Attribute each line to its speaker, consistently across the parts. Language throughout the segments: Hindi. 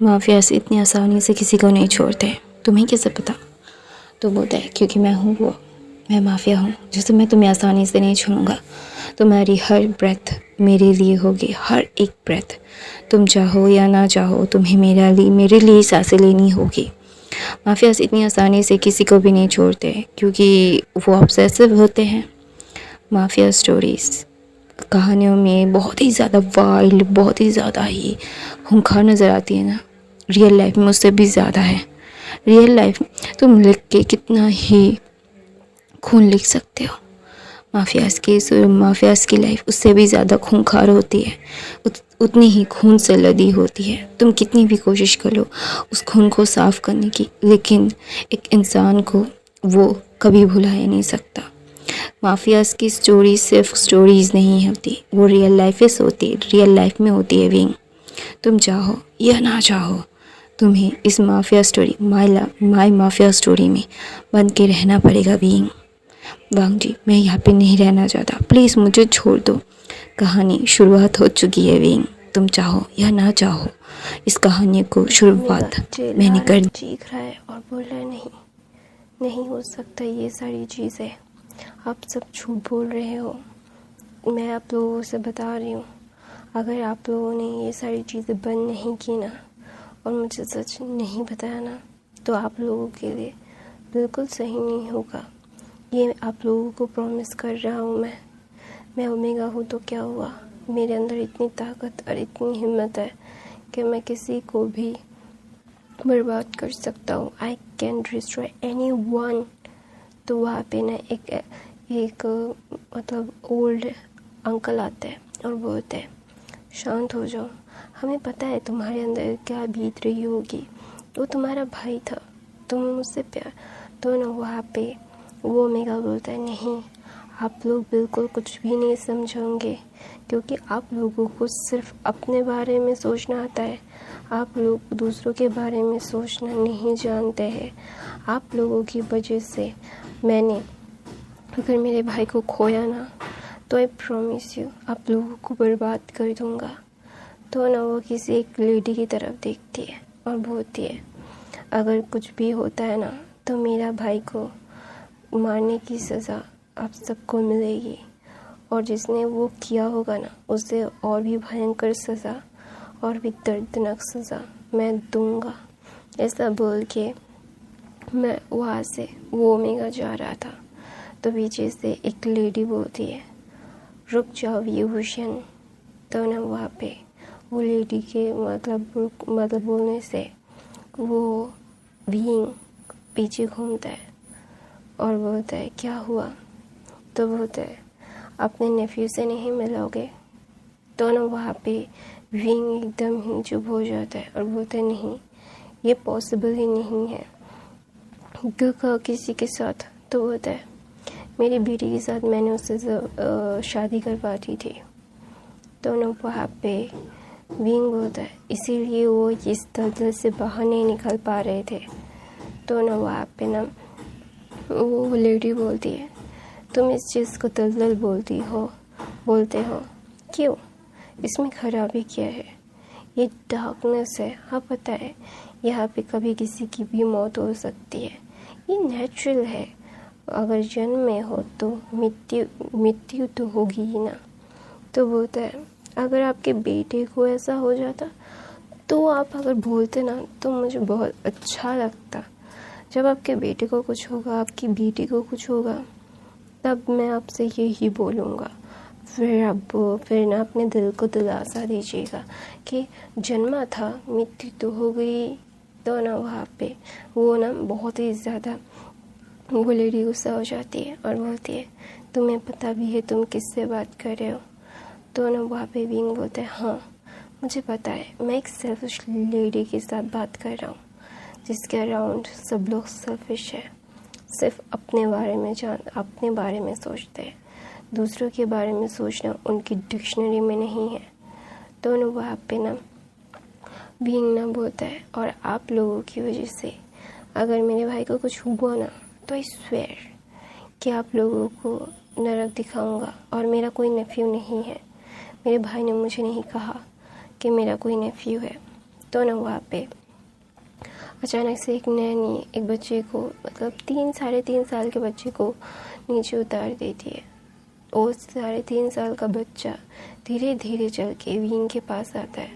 Speaker 1: माफियाज इतनी आसानी से किसी को नहीं छोड़ते, तुम्हें कैसे पता? तो बोलता है क्योंकि मैं हूँ वो, मैं माफिया हूँ। जैसे मैं तुम्हें आसानी से नहीं छोड़ूंगा। तुम्हारी हर ब्रेथ मेरे लिए होगी, हर एक ब्रेथ। तुम चाहो या ना चाहो तुम्हें मेरे लिए सांसें लेनी होगी। माफियाज इतनी आसानी से किसी को भी नहीं छोड़ते क्योंकि वो ऑब्सेसिव होते हैं। माफिया स्टोरीज़ कहानियों में बहुत ही ज़्यादा वाइल्ड, बहुत ही ज़्यादा ही खूंखार नज़र आती है ना। रियल लाइफ में उससे भी ज़्यादा है। रियल लाइफ तुम लिख के कितना ही खून लिख सकते हो, माफियाज़ की लाइफ उससे भी ज़्यादा खूंखार होती है, उतनी ही खून से लदी होती है। तुम कितनी भी कोशिश कर लो उस खून को साफ़ करने की, लेकिन एक इंसान को वो कभी भुला ही नहीं सकता। माफियाज़ की स्टोरी सिर्फ स्टोरीज़ नहीं होती, वो रियल लाइफ होती है, रियल लाइफ में होती है विंग। तुम चाहो या ना चाहो तुम्हें इस mafia story my mafia story में बन के रहना पड़ेगा विंग। वांग जी, मैं यहाँ पे नहीं रहना चाहता, प्लीज़ मुझे छोड़ दो। कहानी शुरुआत हो चुकी है विंग, तुम चाहो या ना चाहो इस कहानी को शुरुआत मैंने कर दी।
Speaker 2: चीख रहा है और बोल रहा है नहीं हो सकता ये सारी चीज़ें, आप सब झूठ बोल रहे हो। मैं आप लोगों से बता रही हूँ, अगर आप लोगों ने ये सारी चीज़ें बंद नहीं की ना और मुझे सच नहीं बताया ना, तो आप लोगों के लिए बिल्कुल सही नहीं होगा। ये आप लोगों को प्रॉमिस कर रहा हूँ मैं ओमेगा हूँ तो क्या हुआ, मेरे अंदर इतनी ताकत और इतनी हिम्मत है कि मैं किसी को भी बर्बाद कर सकता हूँ। I can destroy any one. तो वहाँ पे ना एक मतलब ओल्ड अंकल आते हैं और बोलते हैं शांत हो जाओ, हमें पता है तुम्हारे अंदर क्या बीत रही होगी, वो तुम्हारा भाई था, तुम मुझसे प्यार। तो ना वहाँ पे वो ओमेगा बोलता है नहीं, आप लोग बिल्कुल कुछ भी नहीं समझोगे क्योंकि आप लोगों को सिर्फ अपने बारे में सोचना आता है, आप लोग दूसरों के बारे में सोचना नहीं जानते हैं। आप लोगों की वजह से मैंने अगर मेरे भाई को खोया ना तो आई प्रॉमिस यू आप लोगों को बर्बाद कर दूंगा। तो ना वो किसी एक लेडी की तरफ देखती है और बोलती है अगर कुछ भी होता है ना तो मेरा भाई को मारने की सज़ा आप सबको मिलेगी और जिसने वो किया होगा ना उसे और भी भयंकर सज़ा और भी दर्दनाक सज़ा मैं दूंगा। ऐसा बोल के मैं वहाँ से वो ओमेगा जा रहा था तो पीछे से एक लेडी बोलती है रुक जाओ विभूषण। तो ना वहाँ पे वो लेडी के मतलब बोलने से वो विंग पीछे घूमता है और बोलता है क्या हुआ। तो बोलता है अपने नेफ्यू से नहीं मिलोगे। तो ना वहाँ पे विंग एकदम ही चुप हो जाता है और बोलता है नहीं, ये पॉसिबल ही नहीं है किसी के साथ। तो बोलता है मेरी बेटी के साथ मैंने उससे शादी करवा दी थी। तो ना वहाँ पे विंग बोलता है इसीलिए वो इस दलदल से बाहर नहीं निकल पा रहे थे। तो ना वहाँ पे ना वो लेडी बोलती है तुम इस चीज़ को दलदल बोलते हो क्यों, इसमें खराबी क्या है, ये डार्कनेस है। हाँ पता है यहाँ पे कभी किसी की भी मौत हो सकती है, ये नेचुरल है, अगर जन्म में हो तो मृत्यु तो होगी ही ना। तो बोलता है अगर आपके बेटे को ऐसा हो जाता तो आप अगर बोलते ना तो मुझे बहुत अच्छा लगता। जब आपके बेटे को कुछ होगा, आपकी बेटी को कुछ होगा, तब मैं आपसे यही बोलूँगा। फिर ना अपने दिल को दिलासा दीजिएगा कि जन्मा था मृत्यु तो हो गई। तो ना वहाँ पे वो ना बहुत ही ज़्यादा वो लेडी गुस्सा हो जाती है और बोलती है तुम्हें पता भी है तुम किससे बात कर रहे हो। तो ना वहाँ पे विंग बोलता है हाँ मुझे पता है, मैं एक सेल्फिश लेडी के साथ बात कर रहा हूँ जिसके अराउंड सब लोग सेल्फिश है, सिर्फ अपने बारे में सोचते हैं, दूसरों के बारे में सोचना उनकी डिक्शनरी में नहीं है। तो ना वहाँ पे ना विंग ना बोलता है और आप लोगों की वजह से अगर मेरे भाई को कुछ हुआ ना तो आई स्वेयर कि आप लोगों को नरक दिखाऊंगा। और मेरा कोई नेफ्यू नहीं है, मेरे भाई ने मुझे नहीं कहा कि मेरा कोई नेफ्यू है। तो ना वहाँ पे अचानक से एक नैनी एक बच्चे को, मतलब 3-3.5 साल के बच्चे को नीचे उतार देती है। और 3.5 साल का बच्चा धीरे धीरे चल के विंग के पास आता है,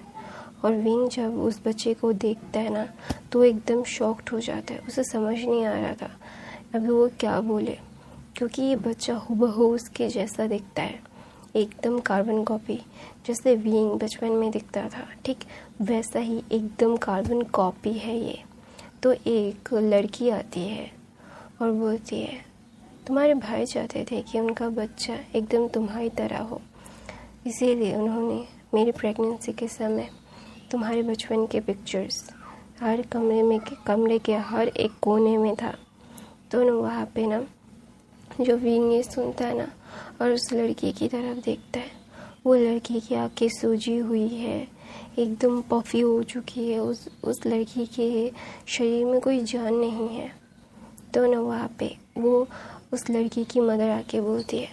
Speaker 2: और विंग जब उस बच्चे को देखता है ना तो एकदम शॉक्ड हो जाता है। उसे समझ नहीं आ रहा था अभी वो क्या बोले, क्योंकि ये बच्चा हूबहू उसके जैसा दिखता है, एकदम कार्बन कॉपी। जैसे विंग बचपन में दिखता था ठीक वैसा ही एकदम कार्बन कॉपी है ये। तो एक लड़की आती है और बोलती है, तुम्हारे भाई चाहते थे कि उनका बच्चा एकदम तुम्हारी तरह हो, इसीलिए उन्होंने मेरी प्रेगनेंसी के समय तुम्हारे बचपन के पिक्चर्स हर कमरे के हर एक कोने में था। तो ना वहाँ पे ना जो विंग ये सुनता है ना और उस लड़की की तरफ देखता है, वो लड़की की आँखें सूजी हुई है, एकदम पफी हो चुकी है, उस लड़की के शरीर में कोई जान नहीं है। तो ना वहाँ पे वो उस लड़की की मदर आके बोलती है,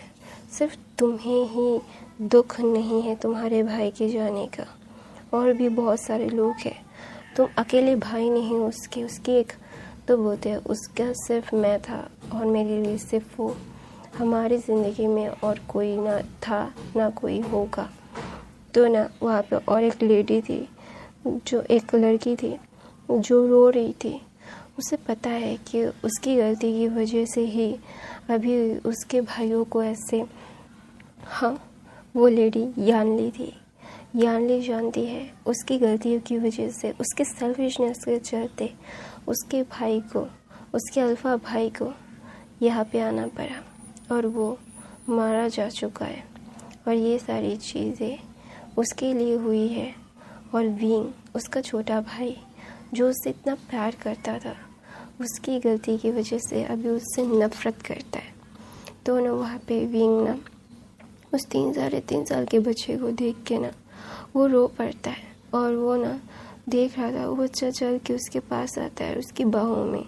Speaker 2: सिर्फ तुम्हें ही दुख नहीं है तुम्हारे भाई के जाने का, और भी बहुत सारे लोग हैं, तुम अकेले भाई नहीं हो उसकी एक। तो बोलते हैं उसका सिर्फ मैं था और मेरे लिए सिर्फ वो, हमारी ज़िंदगी में और कोई ना था ना कोई होगा। तो ना वहाँ पे और एक लेडी थी, जो एक लड़की थी जो रो रही थी। उसे पता है कि उसकी गलती की वजह से ही अभी उसके भाइयों को ऐसे, हाँ वो लेडी यानली थी। यानली जानती है उसकी गलतियों की वजह से, उसके सेल्फिशनेस के चलते उसके भाई को, उसके अल्फा भाई को यहाँ पे आना पड़ा और वो मारा जा चुका है। और ये सारी चीज़ें उसके लिए हुई है। और विंग उसका छोटा भाई जो उससे इतना प्यार करता था, उसकी गलती की वजह से अभी उससे नफ़रत करता है। तो ना वहाँ पे विंग ना उस 3-3.5 साल के बच्चे को देख के ना वो रो पड़ता है, और वो ना देख रहा था, वो बच्चा चल के उसके पास आता है, उसकी बाहों में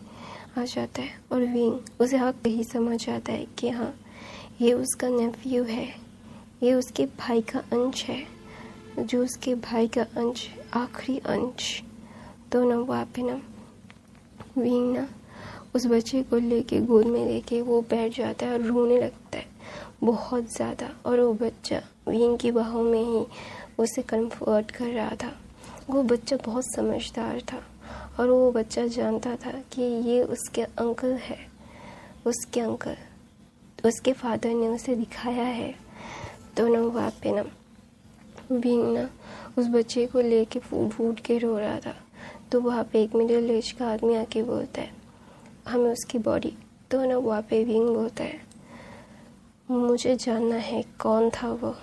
Speaker 2: आ जाता है, और विंग उसे हक ही समझ आता है कि हाँ ये उसका नेफ्यू है, ये उसके भाई का अंश है, जो उसके भाई का अंश, आखिरी अंश। तो ना वहाँ पे ना विंग ना उस बच्चे को लेके गोद में लेके वो बैठ जाता है और रोने लगता है बहुत ज़्यादा। और वो बच्चा विंग की बाहों में ही उसे कंफर्ट कर रहा था। वो बच्चा बहुत समझदार था और वो बच्चा जानता था कि ये उसके अंकल है, उसके अंकल, उसके फादर ने उसे दिखाया है। तो ना वहाँ पे ना विंग ना उस बच्चे को लेके फूट फूट के रो रहा था। तो वहाँ पे एक मिडिल एज का आदमी आके बोलता है, हमें उसकी बॉडी। तो ना वहाँ पे विंग बोलता है, मुझे जानना है कौन था वो,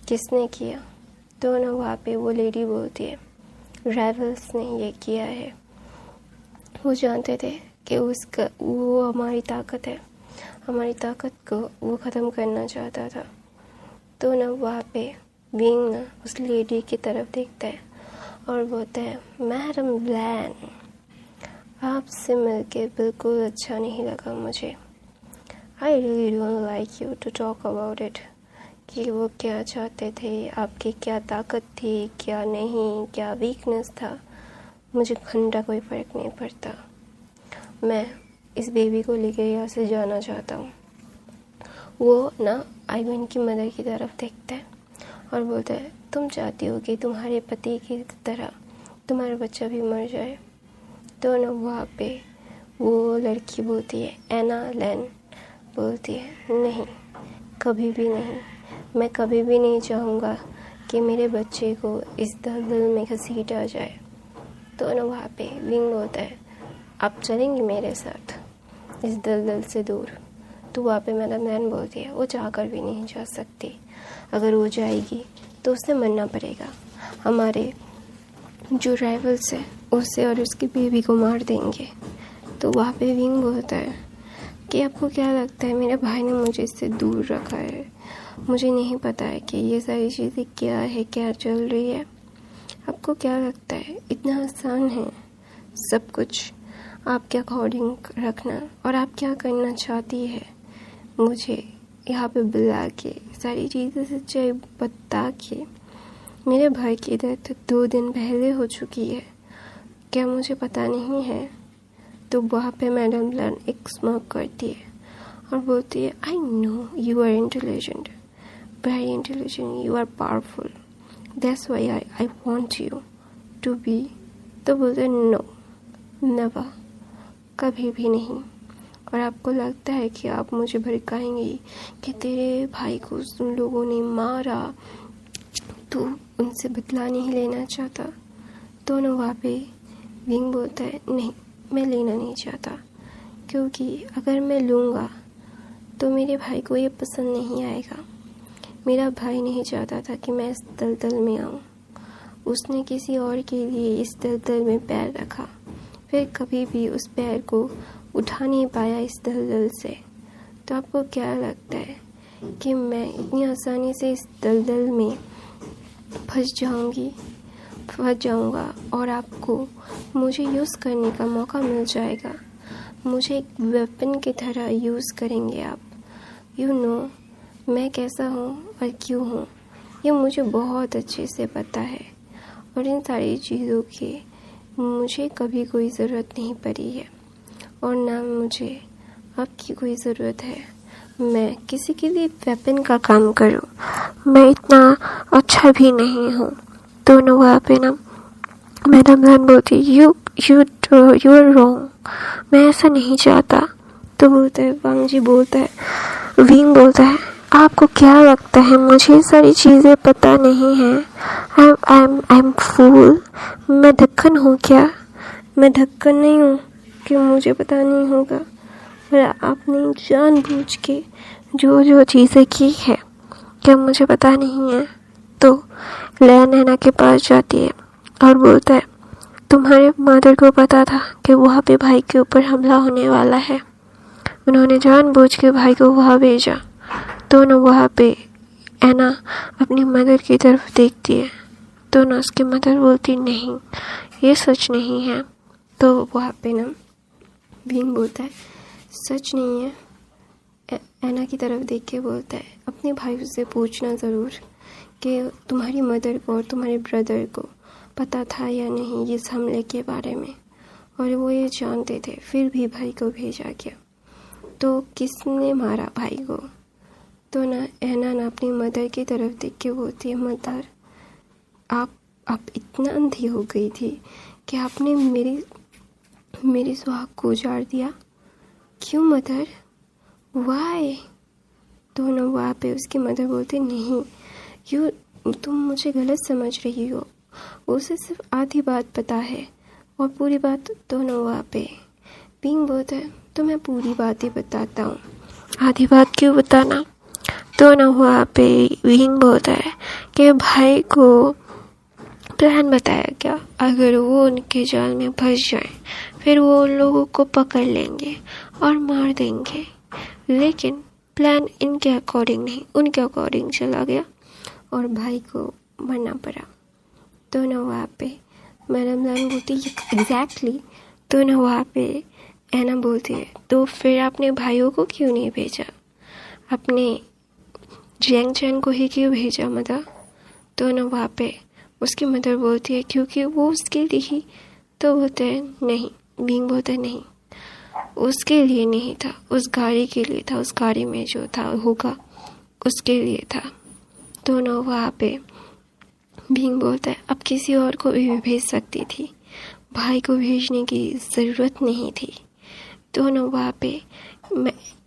Speaker 2: किसने किया। तो ना वहाँ पे वो लेडी बोलती है, राइवल्स ने ये किया है। वो जानते थे कि उसका वो हमारी ताकत है, हमारी ताकत को वो ख़त्म करना चाहता था। तो ना वहाँ पे विंग ना उस लेडी की तरफ देखता है और बोलता है, मैडम ब्लैन, आपसे मिलके बिल्कुल अच्छा नहीं लगा मुझे। I really don't like you to talk about it, कि वो क्या चाहते थे, आपकी क्या ताकत थी, क्या नहीं, क्या वीकनेस था, मुझे घंटा कोई फ़र्क नहीं पड़ता। मैं इस बेबी को लेके यहाँ से जाना चाहता हूँ। वो ना आइवन की मदर की तरफ देखता है और बोलता है, तुम चाहती हो कि तुम्हारे पति की तरह तुम्हारा बच्चा भी मर जाए। तो ना वहाँ पे वो लड़की बोलती है, एना लैन बोलती है, नहीं, कभी भी नहीं, मैं कभी भी नहीं चाहूँगा कि मेरे बच्चे को इस दलदल में घसीटा जाए। तो ना वहाँ पे विंग बोलता है, आप चलेंगी मेरे साथ इस दलदल से दूर। तो वहाँ पे मैडम लैन बोलती है, वो चाह कर भी नहीं जा सकती, अगर वो जाएगी तो उसे मरना पड़ेगा, हमारे जो राइवल्स है उसे और उसकी बेबी को मार देंगे। तो वहाँ पे विंग बोलता है कि आपको क्या लगता है, मेरे भाई ने मुझे इससे दूर रखा है, मुझे नहीं पता है कि ये सारी चीज़ें क्या है, क्या चल रही है। आपको क्या लगता है इतना आसान है सब कुछ आपके अकॉर्डिंग रखना, और आप क्या करना चाहती है, मुझे यहाँ पे बुला के सारी चीज़ें सच्चाई बता के मेरे भाई की डेथ 2 दिन पहले हो चुकी है, क्या मुझे पता नहीं है? तो वहाँ पे मैडम लर्न एक स्मोक करती है और बोलती है, I know you are intelligent, very intelligent, you are powerful, that's why I want you to be. तो बोलते नो, नेवर, कभी भी नहीं। और आपको लगता है कि आप मुझे भड़काएंगे कि तेरे भाई को उन लोगों ने मारा, तो उनसे बदला नहीं लेना चाहता। तो ना वहाँ पे विंग बोलता है, नहीं, मैं लेना नहीं चाहता, क्योंकि अगर मैं लूँगा तो मेरे भाई को ये पसंद नहीं आएगा। मेरा भाई नहीं चाहता था कि मैं इस दलदल में आऊँ। उसने किसी और के लिए इस दलदल में पैर रखा, फिर कभी भी उस पैर को उठा नहीं पाया इस दलदल से। तो आपको क्या लगता है कि मैं इतनी आसानी से इस दलदल में फंस जाऊंगा और आपको मुझे यूज़ करने का मौका मिल जाएगा? मुझे एक वेपन की तरह यूज़ करेंगे आप। यू नो मैं कैसा हूँ और क्यों हूँ, ये मुझे बहुत अच्छे से पता है। और इन सारी चीज़ों की मुझे कभी कोई ज़रूरत नहीं पड़ी है और ना मुझे आपकी कोई ज़रूरत है। मैं किसी के लिए वेपन का काम करूँ, मैं इतना अच्छा भी नहीं हूँ। तो ना वहाँ पे ना मैडम लर्न बोलती, यू आर रॉन्ग, मैं ऐसा नहीं चाहता। तो बोलता है, वांग जी बोलता है, विंग बोलता है, आपको क्या लगता है मुझे ये सारी चीज़ें पता नहीं है? आई एम फूल, मैं ढक्कन हूँ क्या? मैं ढक्कन नहीं हूँ कि मुझे पता नहीं होगा। और आपने जानबूझ के जो चीज़ें की है, क्या मुझे पता नहीं है? तो लया नैना के पास जाती है और बोलता है, तुम्हारे मदर को पता था कि वहाँ पे भाई के ऊपर हमला होने वाला है, उन्होंने जानबूझ के भाई को वहाँ भेजा। तो ना वहाँ पे ऐना अपनी मदर की तरफ देखती है, तो ना उसकी मदर बोलती, नहीं ये सच नहीं है। तो वहाँ पे ना विंग बोलता है, सच नहीं है। ऐना की तरफ देख के बोलता है, अपने भाई से पूछना ज़रूर कि तुम्हारी मदर को और तुम्हारे ब्रदर को पता था या नहीं इस हमले के बारे में, और वो ये जानते थे फिर भी भाई को भेजा गया। तो किसने मारा भाई को? तो ना ऐना ना अपनी मदर की तरफ देख के बोलती है, मदर आप इतना अंधी हो गई थी कि आपने मेरी सुहाग को उजाड़ दिया। क्यों मदर, वाई? तो ना वहाँ पे उसकी मदर बोलती, नहीं तुम मुझे गलत समझ रही हो, उसे सिर्फ आधी बात पता है और पूरी बात। तो ना वहाँ पे विंग बोलता है, तो मैं पूरी बात ही बताता हूँ, आधी बात क्यों बताना? तो ना वहाँ पे विंग बोलता है कि भाई को प्लान बताया गया, अगर वो उनके जाल में फंस जाए फिर वो उन लोगों को पकड़ लेंगे और मार देंगे। लेकिन प्लान इनके अकॉर्डिंग नहीं, उनके अकॉर्डिंग चला गया और भाई को मरना पड़ा। तो ना वहाँ पे मैडम लर्न बोलती है, एग्जैक्टली। तो ना वहाँ पे ऐना बोलती है, तो फिर आपने भाइयों को क्यों नहीं भेजा, अपने जैंग चैन को ही क्यों भेजा मदर? तो ना वहाँ पे उसकी मदर बोलती है, क्योंकि वो उसके लिए ही। तो बोलते हैं नहीं, विंग बोलता है, नहीं उसके लिए नहीं था, उस गाड़ी के लिए था, उस गाड़ी में जो था होगा उसके लिए था। तो ना वहाँ पे विंग बोलता है, अब किसी और को भी भेज सकती थी, भाई को भेजने की ज़रूरत नहीं थी। तो ना वहाँ पे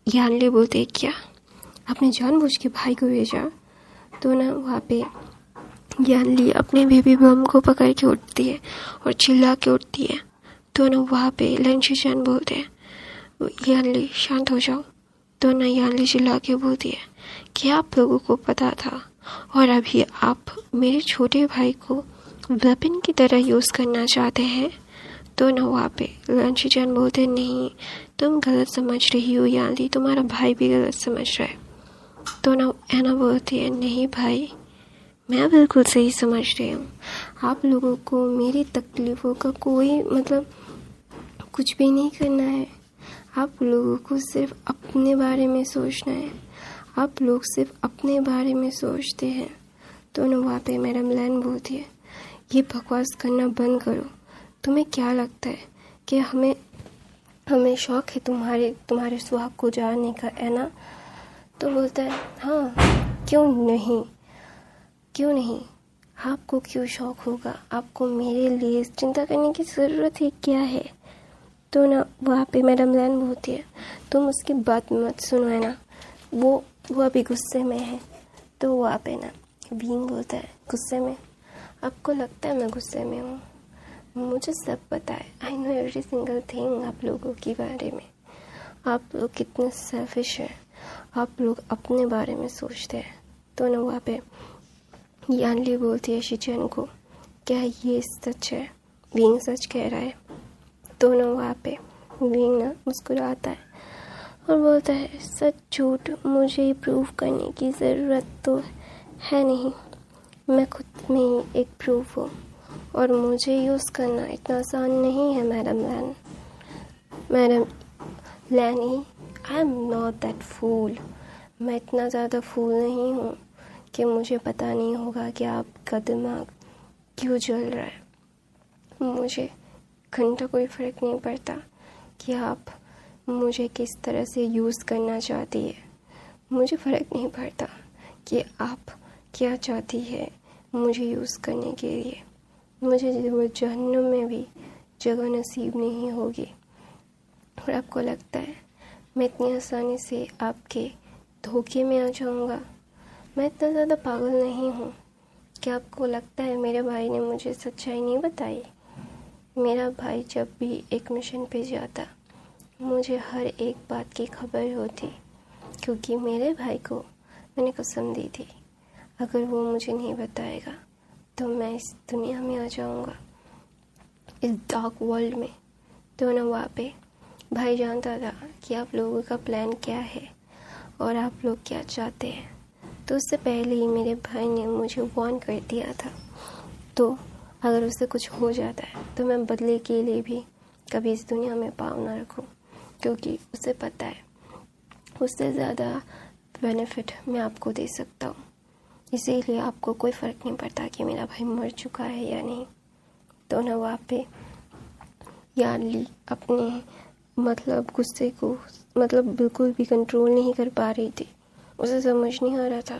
Speaker 2: यानले बोलते, क्या आपने जानबूझ के भाई को भेजा? तो ना वहाँ पे यानली अपने बेबी बम को पकड़ के उठती है और चिल्ला के उठती है। तो ना वहाँ पे लंशीचान बोलते हैं, यानली शांत हो जाओ। तो ना यानली चिल्ला के बोलती है कि आप लोगों को पता था और अभी आप मेरे छोटे भाई को वेपन की तरह यूज़ करना चाहते हैं। तो ना वहाँ पे लंशीचान बोलते, नहीं तुम गलत समझ रही हो यानली, तुम्हारा भाई भी गलत समझ रहा है। तो ना ऐना बोलती है, नहीं भाई, मैं बिल्कुल सही समझ रही हूँ। आप लोगों को मेरी तकलीफ़ों का कोई कुछ भी नहीं करना है। आप लोगों को सिर्फ अपने बारे में सोचना है। आप लोग सिर्फ अपने बारे में सोचते हैं। तो ना वहाँ पे मैडम लैन बोलती है, ये बकवास करना बंद करो। तुम्हें क्या लगता है कि हमें शौक है तुम्हारे सुहाग को जानने का, है ना? तो बोलता है, हाँ, क्यों नहीं, आपको क्यों शौक होगा? आपको मेरे लिए चिंता करने की ज़रूरत ही क्या है? तो ना वहाँ पे मैडम लैन बोलती है, तुम उसकी बात मत सुनो, है ना, वो अभी गुस्से में है। तो वहाँ पे ना विंग बोलता है, गुस्से में? आपको लगता है मैं गुस्से में हूँ? मुझे सब पता है, I know every single thing आप लोगों के बारे में। आप लोग कितने सेल्फिश हैं, आप लोग अपने बारे में सोचते हैं। तो ना वहाँ पे यानली बोलती है शिचेन को, क्या ये सच है? विंग सच कह रहा है? तो ना वहाँ पे विंग ना मुस्कुराता है और बोलता है, सच झूठ मुझे ही प्रूव करने की ज़रूरत तो है नहीं, मैं खुद में ही एक प्रूफ हूँ और मुझे यूज़ करना इतना आसान नहीं है मैडम लैनी। आई एम नॉट दैट फूल। मैं इतना ज़्यादा फूल नहीं हूँ कि मुझे पता नहीं होगा कि आपका दिमाग क्यों जल रहा है। मुझे घंटा कोई फ़र्क नहीं पड़ता कि आप मुझे किस तरह से यूज़ करना चाहती है। मुझे फ़र्क नहीं पड़ता कि आप क्या चाहती है मुझे यूज़ करने के लिए। मुझे जहन्नुम में भी जगह नसीब नहीं होगी। और आपको लगता है मैं इतनी आसानी से आपके धोखे में आ जाऊंगा? मैं इतना ज़्यादा पागल नहीं हूँ। क्या आपको लगता है मेरे भाई ने मुझे सच्चाई नहीं बताई? मेरा भाई जब भी एक मिशन पे जाता, मुझे हर एक बात की खबर होती, क्योंकि मेरे भाई को मैंने कसम दी थी, अगर वो मुझे नहीं बताएगा तो मैं इस दुनिया में आ जाऊंगा, इस डार्क वर्ल्ड में। तो ना वहाँ पे भाई जानता था कि आप लोगों का प्लान क्या है और आप लोग क्या चाहते हैं। तो उससे पहले ही मेरे भाई ने मुझे वार्न कर दिया था। तो अगर उससे कुछ हो जाता है तो मैं बदले के लिए भी कभी इस दुनिया में पाँव ना रखूं, क्योंकि उसे पता है उससे ज़्यादा बेनिफिट मैं आपको दे सकता हूँ। इसीलिए आपको कोई फ़र्क नहीं पड़ता कि मेरा भाई मर चुका है या नहीं। तो ना वहाँ पे यानली अपने गुस्से को बिल्कुल भी कंट्रोल नहीं कर पा रही थी। उसे समझ नहीं आ रहा था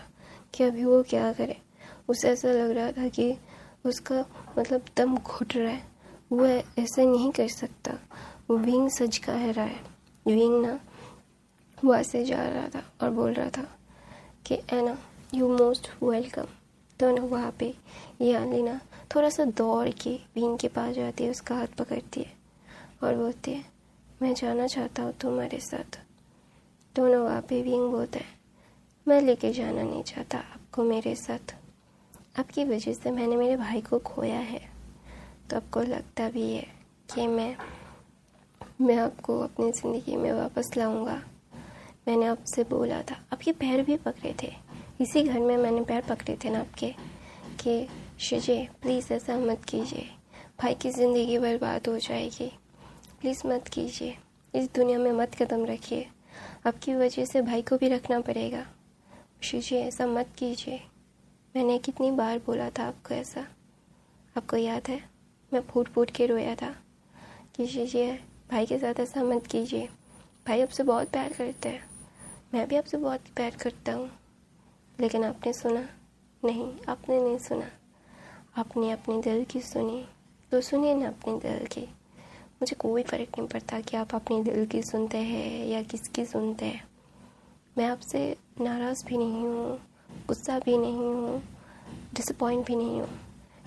Speaker 2: कि अभी वो क्या करे। उसे ऐसा लग रहा था कि उसका दम घुट रहा है, वो ऐसे नहीं कर सकता। विंग सच कह रहा है। विंग ना वहाँ से जा रहा था और बोल रहा था कि एना यू मोस्ट वेलकम। तो ना वहाँ पे यानली ना थोड़ा सा दौड़ के विंग के पास जाती है, उसका हाथ पकड़ती है और बोलती है, मैं जाना चाहता हूँ तुम्हारे साथ। तो ना वहाँ पे विंग बोलता है, मैं लेके जाना नहीं चाहता आपको मेरे साथ। आपकी वजह से मैंने मेरे भाई को खोया है, तो आपको लगता भी है कि मैं आपको अपनी ज़िंदगी में वापस लाऊंगा। मैंने आपसे बोला था, आपके पैर भी पकड़े थे, इसी घर में मैंने पैर पकड़े थे ना आपके, कि शिजे प्लीज़ ऐसा मत कीजिए, भाई की ज़िंदगी बर्बाद हो जाएगी, प्लीज़ मत कीजिए, इस दुनिया में मत कदम रखिए, आपकी वजह से भाई को भी रखना पड़ेगा। शिजे ऐसा मत कीजिए। मैंने कितनी बार बोला था आपको ऐसा, आपको याद है? मैं फूट फूट के रोया था कि शिजे भाई के साथ ऐसा मत कीजिए, भाई आपसे बहुत प्यार करते हैं, मैं भी आपसे बहुत प्यार करता हूँ। लेकिन आपने सुना नहीं, आपने नहीं सुना, आपने अपने दिल की सुनी। तो सुनिए ना अपने दिल की। मुझे कोई फ़र्क नहीं पड़ता कि आप अपने दिल की सुनते हैं या किसकी सुनते हैं। मैं आपसे नाराज़ भी नहीं हूँ, गुस्सा भी नहीं हूँ, डिसअपॉइंट भी नहीं हूँ,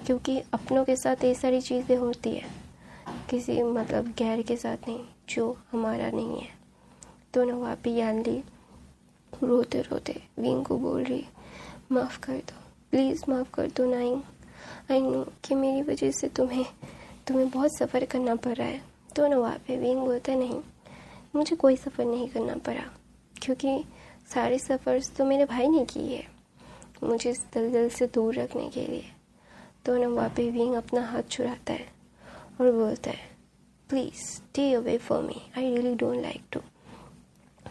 Speaker 2: क्योंकि अपनों के साथ ये सारी चीज़ें होती है, किसी गैर के साथ नहीं, जो हमारा नहीं है। तो ना वहाँ पे यानली रोते रोते विंग को बोल रही, माफ़ कर दो, प्लीज़ माफ़ कर दो नाइंग। आई नो कि मेरी वजह से तुम्हें बहुत सफ़र करना पड़ रहा है। तो ना वहाँ पे विंग बोलता, नहीं, मुझे कोई सफ़र नहीं करना पड़ा, क्योंकि सारे सफ़र तो मेरे भाई ने किए है मुझे इस दलदल से दूर रखने के लिए। तो ना वहाँ पे विंग अपना हाथ छुड़ाता है और बोलता है, please stay away for me, I really don't like to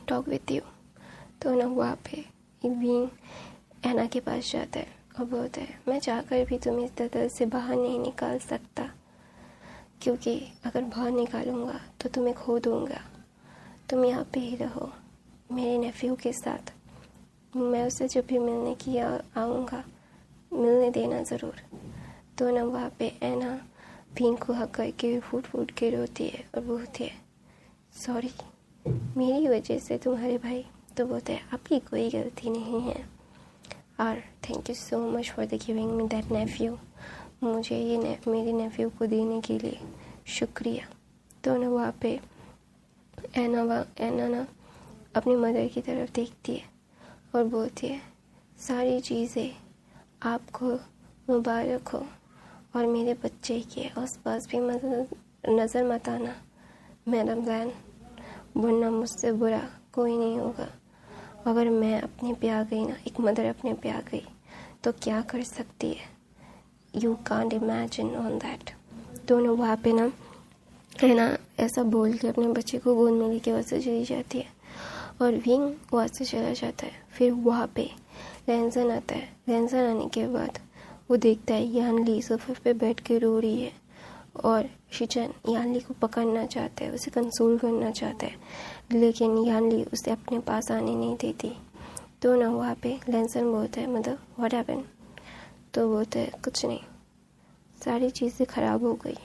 Speaker 2: talk with you. तो ना वहाँ पे विंग एना के पास जाता है और बोलता है मैं चाहकर भी तुम्हें इस दलदल से बाहर नहीं निकाल सकता, क्योंकि अगर बाहर निकालूंगा तो तुम्हें खो दूंगा। तुम यहाँ पे ही रहो मेरे नेफ्यू के साथ। मैं उसे जब भी मिलने की आऊँगा, मिलने देना ज़रूर। तो ना वहाँ पे ऐना भीम को हक करके फूट फूट के रोती है और बोलती है सॉरी, मेरी वजह से तुम्हारे भाई। तो बोलते हैं आपकी कोई गलती नहीं है और thank you so much for the giving me that nephew. मुझे ये मेरे नेफ्यू को देने के लिए शुक्रिया। तो ना वहाँ पे ऐना ना अपनी मदर की तरफ देखती है और बोलती है सारी चीज़ें आपको मुबारक हो और मेरे बच्चे के आस पास भी नज़र मत आना मैडम जैन, वरना मुझसे बुरा कोई नहीं होगा। अगर मैं अपने पे आ गई ना, एक मदर अपने पे आ गई तो क्या कर सकती है, you can't imagine on that. दोनों वहाँ पे ना है ना ऐसा बोल के अपने बच्चे को गोद में लेके वहाँ से चली जाती है और विंग वहाँ से चला जाता है। फिर वहाँ पे लैंसन आता है। लैंसन आने के बाद वो देखता है यानली सोफे पे बैठ के रो रही है और शिचन यानली को पकड़ना चाहता है, उसे कंसोल करना चाहता है, लेकिन यानली उसे अपने पास आने नहीं देती। तो ना वहाँ पे लैंसन बोलता है मदर व्हाट हैपेंड। तो बोलता है कुछ नहीं, सारी चीज़ें ख़राब हो गई,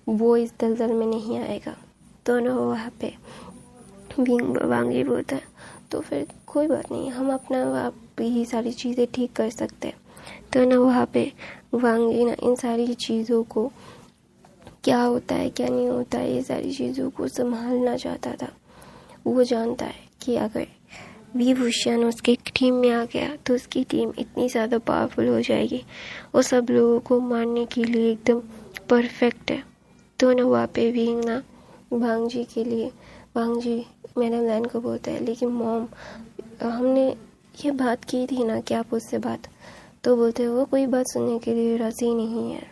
Speaker 2: वो इस दलदल में नहीं आएगा। तो ना वहाँ पे वांगी बोलता है तो फिर कोई बात नहीं, हम अपना वहाँ पे ही सारी चीज़ें ठीक कर सकते हैं। तो ना वहाँ पे वांगी ना इन सारी चीज़ों को क्या होता है क्या नहीं होता है ये सारी चीज़ों को संभालना चाहता था। वो जानता है कि अगर विभूषण उसके टीम में आ गया तो उसकी टीम इतनी ज़्यादा पावरफुल हो जाएगी और सब लोगों को मारने के लिए एकदम परफेक्ट है। तो ना वहाँ पे भी ना वांगजी के लिए वांगजी मैडम लैन को बोलता है लेकिन मॉम हमने ये बात की थी ना, क्या आप उससे बात। तो बोलते हैं वो कोई बात सुनने के लिए राज़ी नहीं है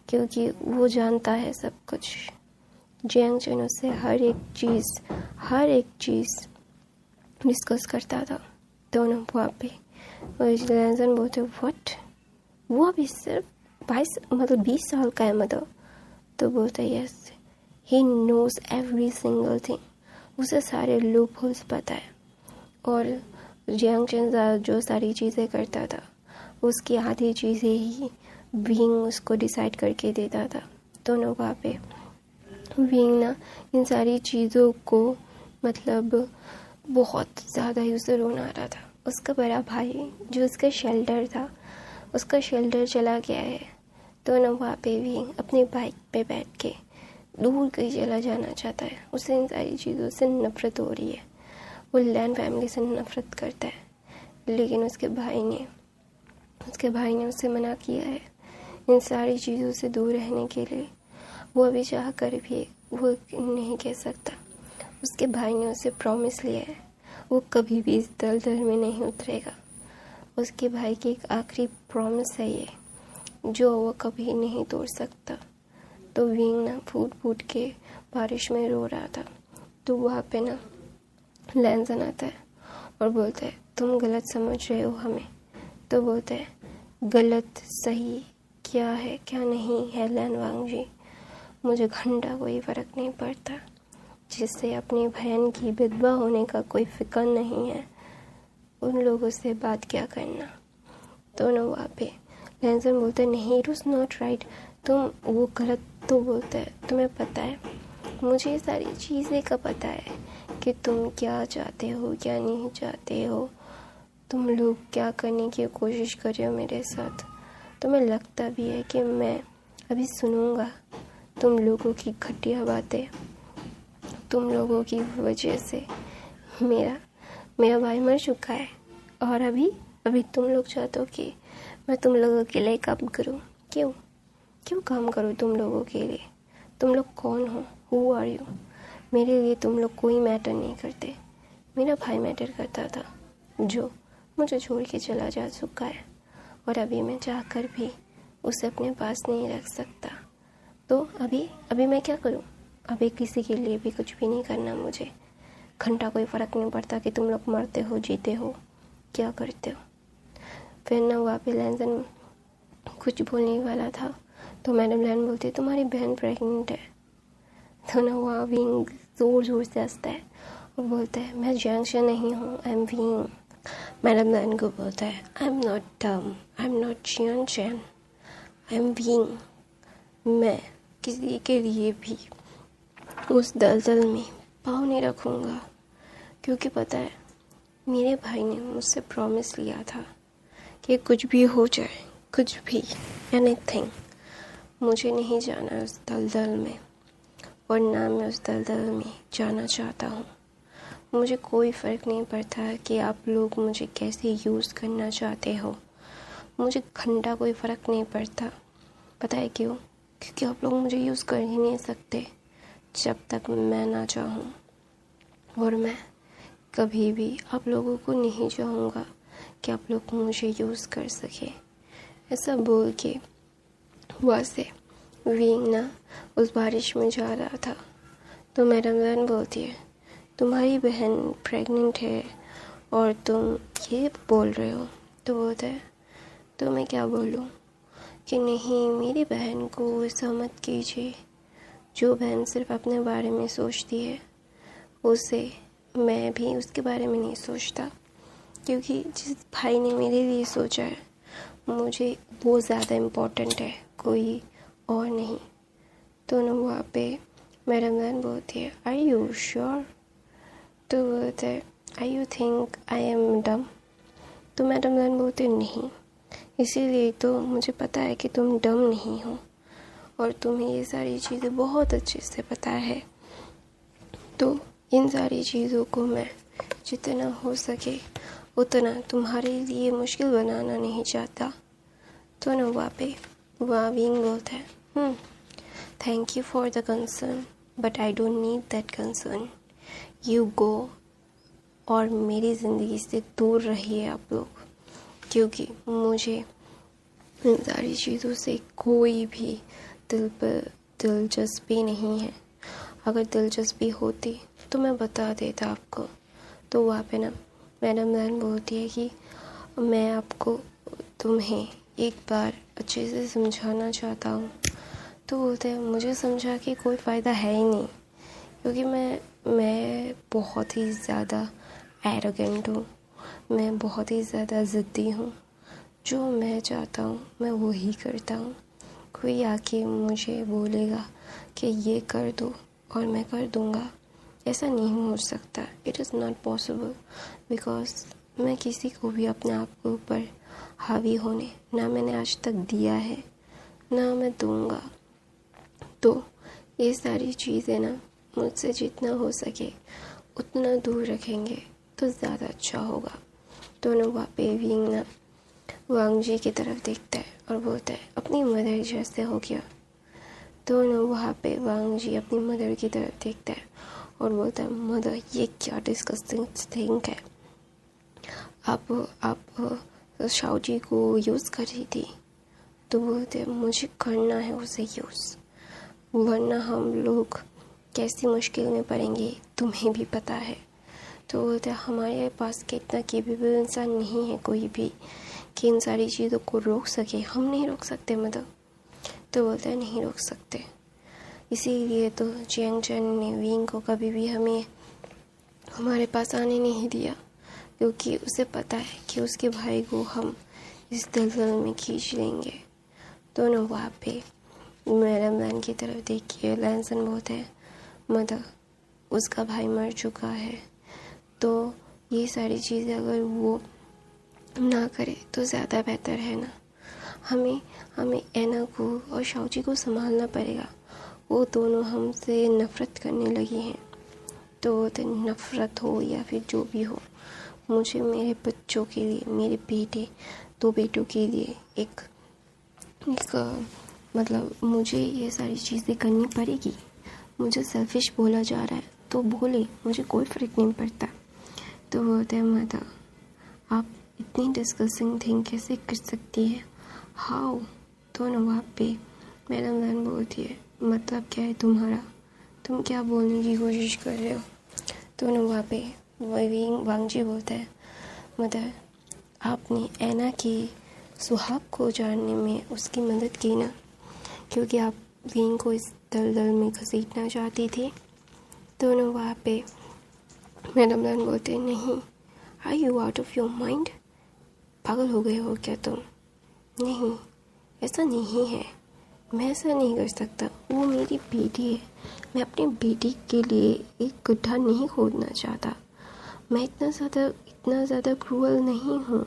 Speaker 2: क्योंकि वो जानता है सब कुछ। जियांग चेन उससे हर एक चीज़ डिस्कस करता था। दोनों वहाँ पे लैंसन बोलते व्हाट, वो अभी सिर्फ 20 साल का है मदर। तो बोलते yes he knows every single thing, उसे सारे लूप होल्स पता है। और जियांग चेन जो सारी चीज़ें करता था उसकी आधी चीज़ें ही विंग उसको डिसाइड करके देता था। तो ना वहाँ पे विंग ना इन सारी चीज़ों को मतलब बहुत ज़्यादा ही उसे रोना आ रहा था। उसका बड़ा भाई जो उसका शेल्टर था, उसका शेल्टर चला गया है। तो ना वहाँ पे विंग अपनी बाइक पे बैठ के दूर कहीं चला जाना चाहता है। उसे इन सारी चीज़ों से नफरत हो रही है, वो लैन फैमिली से नफरत करता है, लेकिन उसके भाई ने उसे मना किया है इन सारी चीज़ों से दूर रहने के लिए। वो अभी चाह कर भी वो नहीं कह सकता। उसके भाई ने उसे प्रॉमिस लिया है वो कभी भी इस दलदल में नहीं उतरेगा। उसके भाई की एक आखिरी प्रॉमिस है ये जो वो कभी नहीं तोड़ सकता। तो विंग ना फूट फूट के बारिश में रो रहा था। तो वहाँ पे ना लैंसन आता है और बोलता है तुम गलत समझ रहे हो हमें। तो बोलता है गलत सही क्या है क्या नहीं है लैन वांगजी, मुझे घंटा कोई फ़र्क नहीं पड़ता। जिससे अपनी बहन की विधवा होने का कोई फिक्र नहीं है, उन लोगों से बात क्या करना। तो ना वहाँ पे लैंसन बोलता है नहीं इट वॉज नॉट राइट, तुम वो गलत। तो बोलता है तुम्हें पता है, मुझे सारी चीज़ें का पता है कि तुम क्या चाहते हो क्या नहीं चाहते हो, तुम लोग क्या करने की कोशिश कर रहे हो मेरे साथ। तुम्हें लगता भी है कि मैं अभी सुनूंगा तुम लोगों की घटिया बातें। तुम लोगों की वजह से मेरा भाई मर चुका है और अभी तुम लोग चाहते हो कि मैं तुम लोगों के लिए काम करूं। क्यों काम करूं तुम लोगों के लिए? तुम लोग कौन हो? Who are you? मेरे लिए तुम लोग कोई मैटर नहीं करते। मेरा भाई मैटर करता था जो मुझे छोड़ के चला जा चुका है और अभी मैं चाहकर भी उसे अपने पास नहीं रख सकता। तो अभी मैं क्या करूं? अभी किसी के लिए भी कुछ भी नहीं करना मुझे। घंटा कोई फ़र्क नहीं पड़ता कि तुम लोग मरते हो जीते हो क्या करते हो। फिर ना वहाँ पे लैंसन कुछ बोलने वाला था तो मैडम लैन बोलती है तुम्हारी बहन प्रेग्नेंट है। तो ना वहाँ विंग ज़ोर ज़ोर से हंसता है और बोलता है मैं जंक्शन नहीं हूँ, I am wing. Madam Lan को बोलता है आई एम नॉट डम, I am not junction, I am wing. मैं किसी के लिए भी उस दलदल में पाँव नहीं रखूँगा, क्योंकि पता है मेरे भाई ने मुझसे प्रॉमिस लिया था कि कुछ भी हो जाए, कुछ भी, एनीथिंग, मुझे नहीं जाना उस दलदल में, और ना मैं उस दलदल में जाना चाहता हूँ। मुझे कोई फ़र्क नहीं पड़ता कि आप लोग मुझे कैसे यूज़ करना चाहते हो, मुझे घंटा कोई फ़र्क नहीं पड़ता। पता है क्यों? क्योंकि आप लोग मुझे यूज़ कर ही नहीं सकते जब तक मैं ना चाहूँ, और मैं कभी भी आप लोगों को नहीं चाहूँगा कि आप लोग मुझे यूज़ कर सके। ऐसा बोल के वहाँ से विंग ना उस बारिश में जा रहा था। तो मैडम लैन बोलती है तुम्हारी बहन प्रेग्नेंट है और तुम ये बोल रहे हो। तो बोलता है तो मैं क्या बोलूँ कि नहीं, मेरी बहन को ऐसा मत कीजिए। जो बहन सिर्फ अपने बारे में सोचती है उसे मैं भी उसके बारे में नहीं सोचता, क्योंकि जिस भाई ने मेरे लिए सोचा है मुझे वो ज़्यादा इम्पोर्टेंट है, कोई और नहीं। तो ना वहाँ पे मैडम लैन बोलती है आर यू श्योर? तो बोलते हैं I you think I am dumb? तो मैडम लैन बोलते नहीं, इसीलिए तो मुझे पता है कि तुम डम नहीं हो और तुम्हें ये सारी चीज़ें बहुत अच्छे से पता है। तो इन सारी चीज़ों को मैं जितना हो सके उतना तुम्हारे लिए मुश्किल बनाना नहीं चाहता। तो ना वहाँ पे वहाँ विंग बोलता है thank you for the concern but I don't need that concern, you go, और मेरी ज़िंदगी से दूर रहिए आप लोग, क्योंकि मुझे इन सारी चीज़ों से कोई भी दिल पर दिलचस्पी नहीं है। अगर दिलचस्पी होती तो मैं बता देता आपको। तो वहाँ पे ना मैडम लैन बोलती है कि मैं आपको तुम्हें एक बार अच्छे से समझाना चाहता हूँ। तो बोलते हैं मुझे समझा के कोई फ़ायदा है ही नहीं, क्योंकि मैं बहुत ही ज़्यादा एरोगेंट हूँ, मैं बहुत ही ज़्यादा ज़िद्दी हूँ। जो मैं चाहता हूँ मैं वो ही करता हूँ। कोई आके मुझे बोलेगा कि ये कर दो और मैं कर दूँगा, ऐसा नहीं हो सकता। It is not possible, because मैं किसी को भी अपने आप के ऊपर हावी होने ना मैंने आज तक दिया है ना मैं दूँगा। तो ये सारी चीज़ें ना मुझसे जितना हो सके उतना दूर रखेंगे तो ज़्यादा अच्छा होगा। तो ना वहाँ पे विंग ना वांग जी की तरफ देखता है और बोलता है अपनी मदर जैसे हो गया। तो ना वहाँ पे वांग जी अपनी मदर की तरफ देखता है और बोलता है मदर ये क्या डिस्कस्टिंग थिंग है, आप शाओ जी को यूज़ कर रही थी। तो बोलते मुझे करना है उसे यूज़, वरना हम लोग कैसी मुश्किल में पड़ेंगे तुम्हें भी पता है। तो बोलते हमारे पास के इतना केपेबल इंसान नहीं है कोई भी कि इन सारी चीज़ों को रोक सके, हम नहीं रोक सकते मदर। तो बोलते हैं नहीं रोक सकते, इसीलिए तो जियांग चैन ने विंग को कभी भी हमें हमारे पास आने नहीं दिया, क्योंकि उसे पता है कि उसके भाई को हम इस दलदल में खींच लेंगे। तो ना वहाँ पे मैडम लैन की तरफ देखिए लैंसन बोलते हैं मदर उसका भाई मर चुका है, तो ये सारी चीज़ें अगर वो ना करे तो ज़्यादा बेहतर है ना। हमें एना को और शाओजी को संभालना पड़ेगा, वो दोनों हमसे नफ़रत करने लगी हैं। तो नफ़रत हो या फिर जो भी हो, मुझे मेरे बच्चों के लिए, मेरे बेटे 2 बेटों के लिए एक मतलब मुझे ये सारी चीज़ें करनी पड़ेगी। मुझे सेल्फिश बोला जा रहा है तो बोले, मुझे कोई फ़र्क नहीं पड़ता। तो बोलते हैं मदर आप इतनी डिस्कसिंग थिंग कैसे कर सकती है, हाउ? तो ना वहाँ पे मैडम लैन बोलती है मतलब क्या है तुम्हारा, तुम क्या बोलने की कोशिश कर रहे हो? तो ना वहाँ पे वांग जी बोलता है मदर आपने ऐना के सुहाग को जानने में उसकी मदद की ना, क्योंकि आप विंग को इस दलदल में घसीटना चाहती थी। तो ना वहाँ पे मैडम लैन बोलते नहीं, are you out of your mind, पागल हो गए हो क्या तुम? नहीं, ऐसा नहीं है, मैं ऐसा नहीं कर सकता, वो मेरी बेटी है, मैं अपनी बेटी के लिए एक गड्ढा नहीं खोदना चाहता, मैं इतना ज़्यादा क्रूअल नहीं हूँ।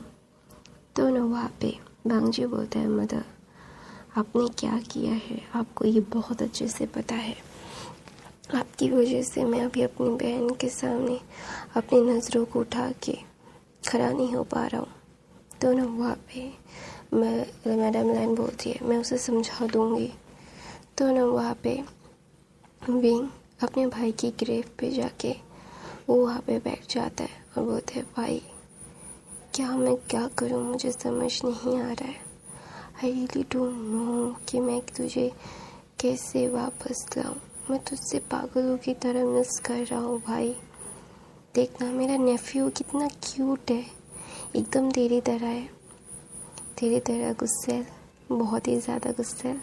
Speaker 2: तो ना वहाँ पे बांगजी बोलता है, मदर आपने क्या किया है आपको ये बहुत अच्छे से पता है, आपकी वजह से मैं अभी अपनी बहन के सामने अपनी नज़रों को उठा के खड़ा नहीं हो पा रहा हूँ। तो ना वहाँ पे मैडम लैन बोलती है, मैं उसे समझा दूँगी। तो ना वहाँ पे विंग अपने भाई की ग्रेव पे जाके वो वहाँ पे बैठ जाता है और बोलते हैं, भाई मैं क्या करूँ, मुझे समझ नहीं आ रहा है, आई रियली डोंट नो कि मैं तुझे कैसे वापस लाऊं, मैं तुझसे पागलों की तरह मिस कर रहा हूँ भाई। देखना मेरा नेफ्यू कितना क्यूट है, एकदम तेरी तरह है, तेरी तरह गुस्सैल, बहुत ही ज़्यादा गुस्सैल।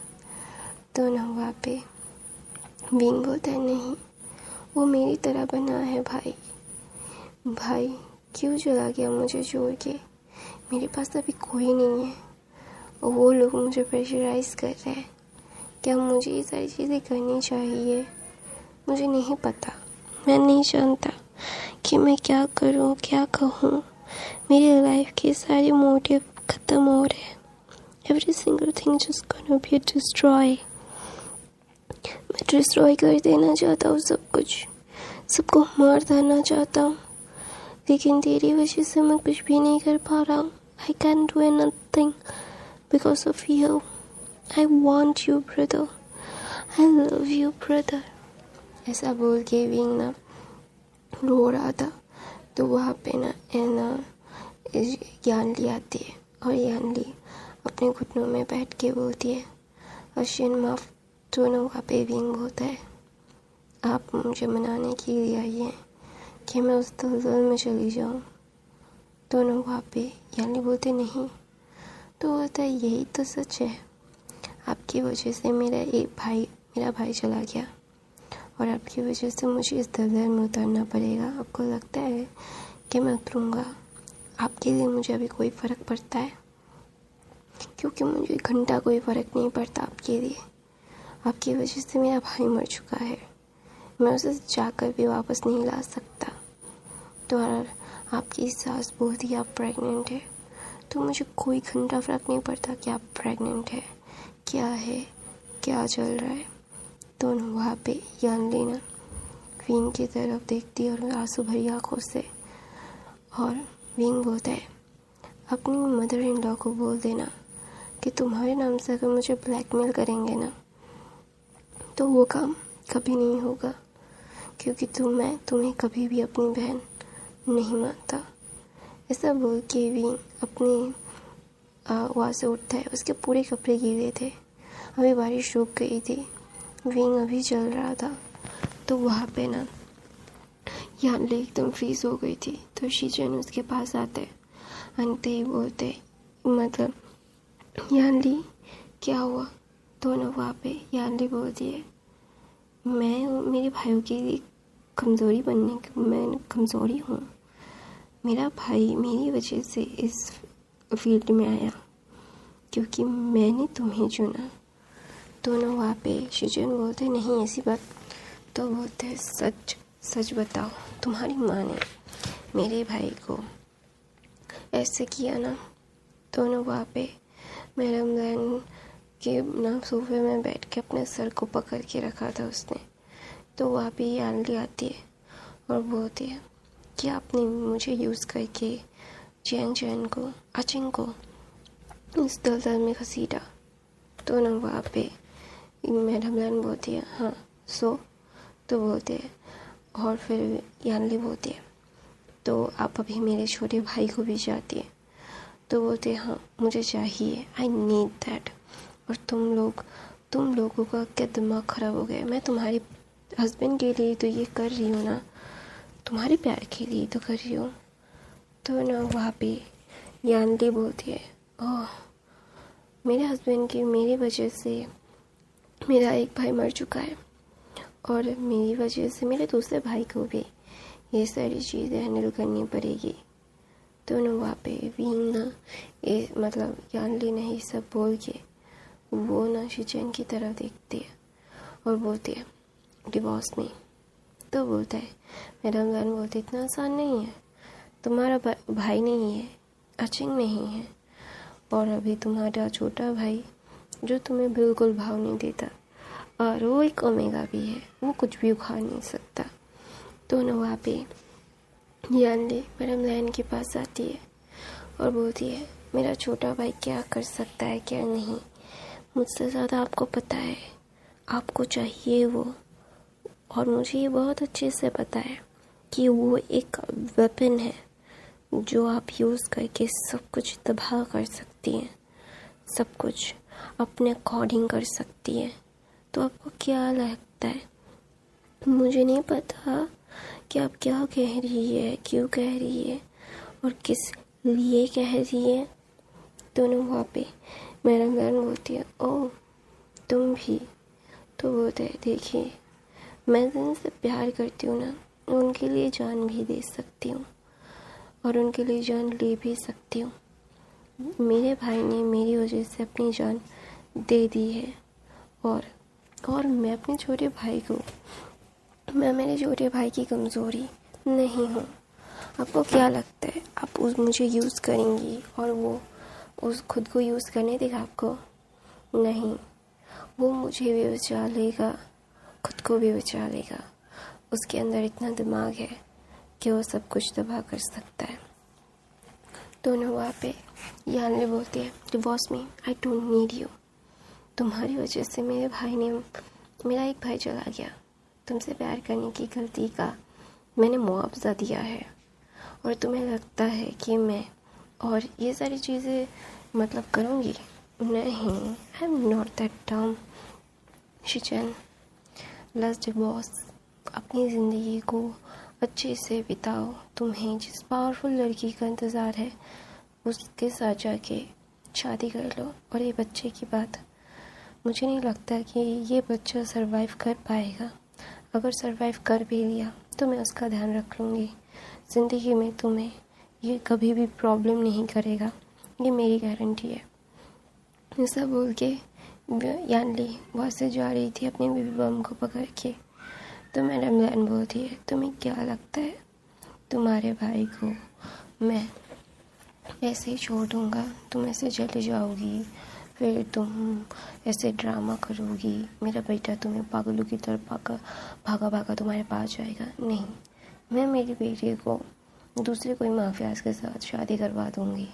Speaker 2: तो ना वहाँ पे विंग बोलता है, नहीं वो मेरी तरह बना है भाई, भाई क्यों चला गया मुझे छोड़ के, मेरे पास अभी कोई नहीं है, वो लोग मुझे प्रेशराइज कर रहे हैं, क्या मुझे ये सारी चीज़ें करनी चाहिए, मुझे नहीं पता, मैं नहीं जानता कि मैं क्या करूं क्या कहूं, मेरी लाइफ के सारे मोटिव ख़त्म हो रहे हैं, every single thing just gonna be destroy, मैं डिस्ट्रॉय कर देना चाहता हूँ सब कुछ, सबको मार देना चाहता हूँ, लेकिन तेरी वजह से मैं कुछ भी नहीं कर पा रहा हूँ। I can do nothing because of you. I want you brother, I love you brother। ऐसा बोल के विंग ना रो रहा था। तो वहाँ पे ना एना यानली आती है और यानली अपने घुटनों में बैठ के बोलती है, अशिन माफ। तो ना वहाँ पे विंग बोलता है, आप मुझे मनाने के लिए आई हैं कि मैं उस दलदल में चली जाऊँ। तो ना वहाँ पे यानली बोलते नहीं, तो होता है यही तो सच है, आपकी वजह से मेरा भाई चला गया और आपकी वजह से मुझे इस दलदल में उतरना पड़ेगा। आपको लगता है कि मैं उतरूँगा, आपके लिए मुझे अभी कोई फ़र्क पड़ता है? क्योंकि मुझे घंटा कोई फ़र्क नहीं पड़ता आपके लिए, आपकी वजह से मेरा भाई मर चुका है, मैं उसे जाकर भी वापस नहीं ला सकता। तो और आपकी सास बोलती है आप प्रेग्नेंट है, तो मुझे कोई घंटा फ़र्क नहीं पड़ता कि आप प्रेग्नेंट है, क्या चल रहा है। तो वहाँ पे यानली ना विंग की तरफ देखती है और आंसू भरी आँखों से, और विंग बोलता है, अपनी मदर इन लॉ को बोल देना कि तुम्हारे नाम से अगर मुझे ब्लैकमेल करेंगे ना, तो वो काम कभी नहीं होगा, क्योंकि मैं तुम्हें कभी भी अपनी बहन नहीं मानता। ऐसा बोल के विंग अपनी वहाँ से उठता है, उसके पूरे कपड़े गीले थे, अभी बारिश रुक गई थी, विंग अभी चल रहा था। तो वहाँ पे ना यानली एकदम फ्रीज हो गई थी। तो शीजन उसके पास आते ही बोलते, मतलब यानली क्या हुआ? तो ना वहाँ पे यानली बोलती है, मेरे भाइयों के लिए मैं कमज़ोरी हूँ, मेरा भाई मेरी वजह से इस फील्ड में आया क्योंकि मैंने तुम्हें चुना। तो ना वहाँ पे शिजन बोलते नहीं ऐसी बात, तो बोलते सच बताओ, तुम्हारी माँ ने मेरे भाई को ऐसे किया ना? तो ना वहाँ पे मैडम लैन के ना सोफे में बैठ के अपने सर को पकड़ के रखा था उसने। तो वहाँ पे यानली आती है और बोलती है कि आपने मुझे यूज़ करके चैन को अचिंग को इस दलदल में घसीटा। तो ना वहाँ पे मैडम लैन बोलती है हाँ तो बोलते हैं, और फिर यानली बोलती है तो आप अभी मेरे छोटे भाई को भी चाहती है? तो बोलते हैं हाँ मुझे चाहिए, आई नीड दैट। और तुम लोगों का क्या दिमाग ख़राब हो गया? मैं तुम्हारे हस्बैंड के लिए तो ये कर रही हूँ ना, तुम्हारे प्यार के लिए तो कर रही हूँ। तो ना वहाँ पे यानली बोलती है, ओह, मेरे हस्बैंड की मेरी वजह से मेरा एक भाई मर चुका है और मेरी वजह से मेरे दूसरे भाई को भी ये सारी चीज़ें हैंडल करनी पड़ेगी। तो ना वहाँ पे वीना मतलब यानली ने ये सब बोल के वो ना शिचेन की तरफ देखती है और बोलती है डिवोर्स में। तो बोलता है, मैडम जान बोलती इतना आसान नहीं है, तुम्हारा भाई नहीं है, अचिंग नहीं है, और अभी तुम्हारा छोटा भाई जो तुम्हें बिल्कुल भाव नहीं देता, और वो एक ओमेगा भी है, वो कुछ भी उखाड़ नहीं सकता। तो ना वहाँ पे यानली मैडम लैन के पास आती है और बोलती है, मेरा छोटा भाई क्या कर सकता है क्या नहीं, मुझसे ज़्यादा आपको पता है, आपको चाहिए वो, और मुझे ये बहुत अच्छे से पता है कि वो एक वेपन है जो आप यूज़ करके सब कुछ तबाह कर सकती हैं, सब कुछ अपने अकॉर्डिंग कर सकती हैं। तो आपको क्या लगता है? मुझे नहीं पता कि आप क्या कह रही है, क्यों कह रही है और किस लिए कह रही है। दोनों वहाँ पे मैडम जान बोलती है, ओह तुम भी। तो बोलते हैं, देखिए मैं जिनसे प्यार करती हूँ ना, उनके लिए जान भी दे सकती हूँ और उनके लिए जान ले भी सकती हूँ। मेरे भाई ने मेरी वजह से अपनी जान दे दी है और मैं अपने छोटे भाई को, मैं मेरे छोटे भाई की कमज़ोरी नहीं हूँ। आपको क्या लगता है आप मुझे यूज़ करेंगी और वो उस खुद को यूज़ करने देगा आपको? नहीं, वो मुझे भी बचा लेगा, खुद को भी बचा लेगा। उसके अंदर इतना दिमाग है कि वो सब कुछ तबाह कर सकता है। दोनों वहाँ पे यानली बोलती है, divorce me, I don't need you. तुम्हारी वजह से मेरे भाई ने, मेरा एक भाई चला गया, तुमसे प्यार करने की गलती का मैंने मुआवजा दिया है, और तुम्हें लगता है कि मैं और ये सारी चीज़ें मतलब करूँगी? नहीं, I am not that dumb. शिचेन, let's divorce, अपनी ज़िंदगी को अच्छे से बिताओ। तुम्हें जिस पावरफुल लड़की का इंतज़ार है उसके साथ जाके शादी कर लो। और ये बच्चे की बात, मुझे नहीं लगता कि ये बच्चा सरवाइव कर पाएगा। अगर सरवाइव कर भी लिया तो मैं उसका ध्यान रख लूँगी। ज़िंदगी में तुम्हें ये कभी भी प्रॉब्लम नहीं करेगा, ये मेरी गारंटी है। ऐसा बोल के यानली वहाँ से जा रही थी अपने बेबी बम को पकड़ के। तो मैडम लैन बोलती है, तुम्हें क्या लगता है तुम्हारे भाई को मैं ऐसे ही छोड़ दूँगा? तुम ऐसे चले जाओगी, फिर तुम ऐसे ड्रामा करोगी, मेरा बेटा तुम्हें पागलों की तरह भागा भागा तुम्हारे पास जाएगा? नहीं, मैं मेरी बेटी को दूसरे कोई माफियाज के साथ शादी करवा दूँगी,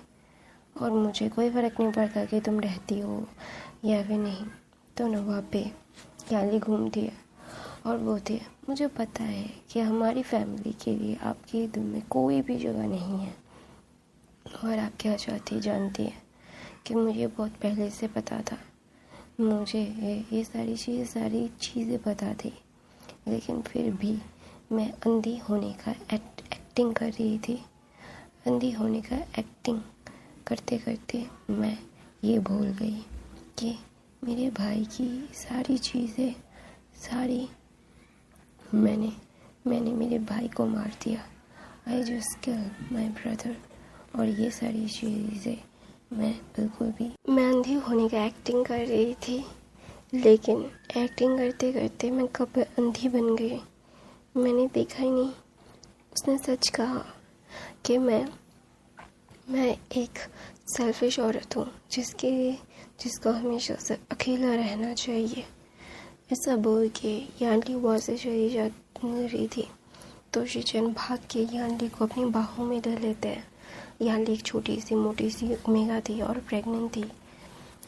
Speaker 2: और मुझे कोई फ़र्क नहीं पड़ता कि तुम रहती हो या फिर नहीं। तो ना वहाँ पे यानली घूमती है और बोलती है, मुझे पता है कि हमारी फैमिली के लिए आपके दिल में कोई भी जगह नहीं है, और आप क्या चाहती जानती है कि मुझे बहुत पहले से पता था, मुझे ये सारी चीज़ें पता थी, लेकिन फिर भी मैं अंधी होने का एक्टिंग कर रही थी। अंधी होने का एक्टिंग करते करते मैं ये भूल गई कि मेरे भाई की सारी चीज़ें सारी मैंने मेरे भाई को मार दिया। I just kill my brother. और ये सारी चीज़ें मैं बिल्कुल भी, मैं अंधी होने का एक्टिंग कर रही थी, लेकिन एक्टिंग करते करते मैं कब अंधी बन गई मैंने देखा ही नहीं। उसने सच कहा कि मैं एक सेल्फिश औरत हूँ जिसको हमेशा से अकेला रहना चाहिए। ऐसा बोल के यानली वहाँ से चली जा रही थी तो शिचेन भाग के यानली को अपनी बाहों में ले लेते हैं। यानली एक छोटी सी मोटी सी ओमेगा थी और प्रेग्नेंट थी।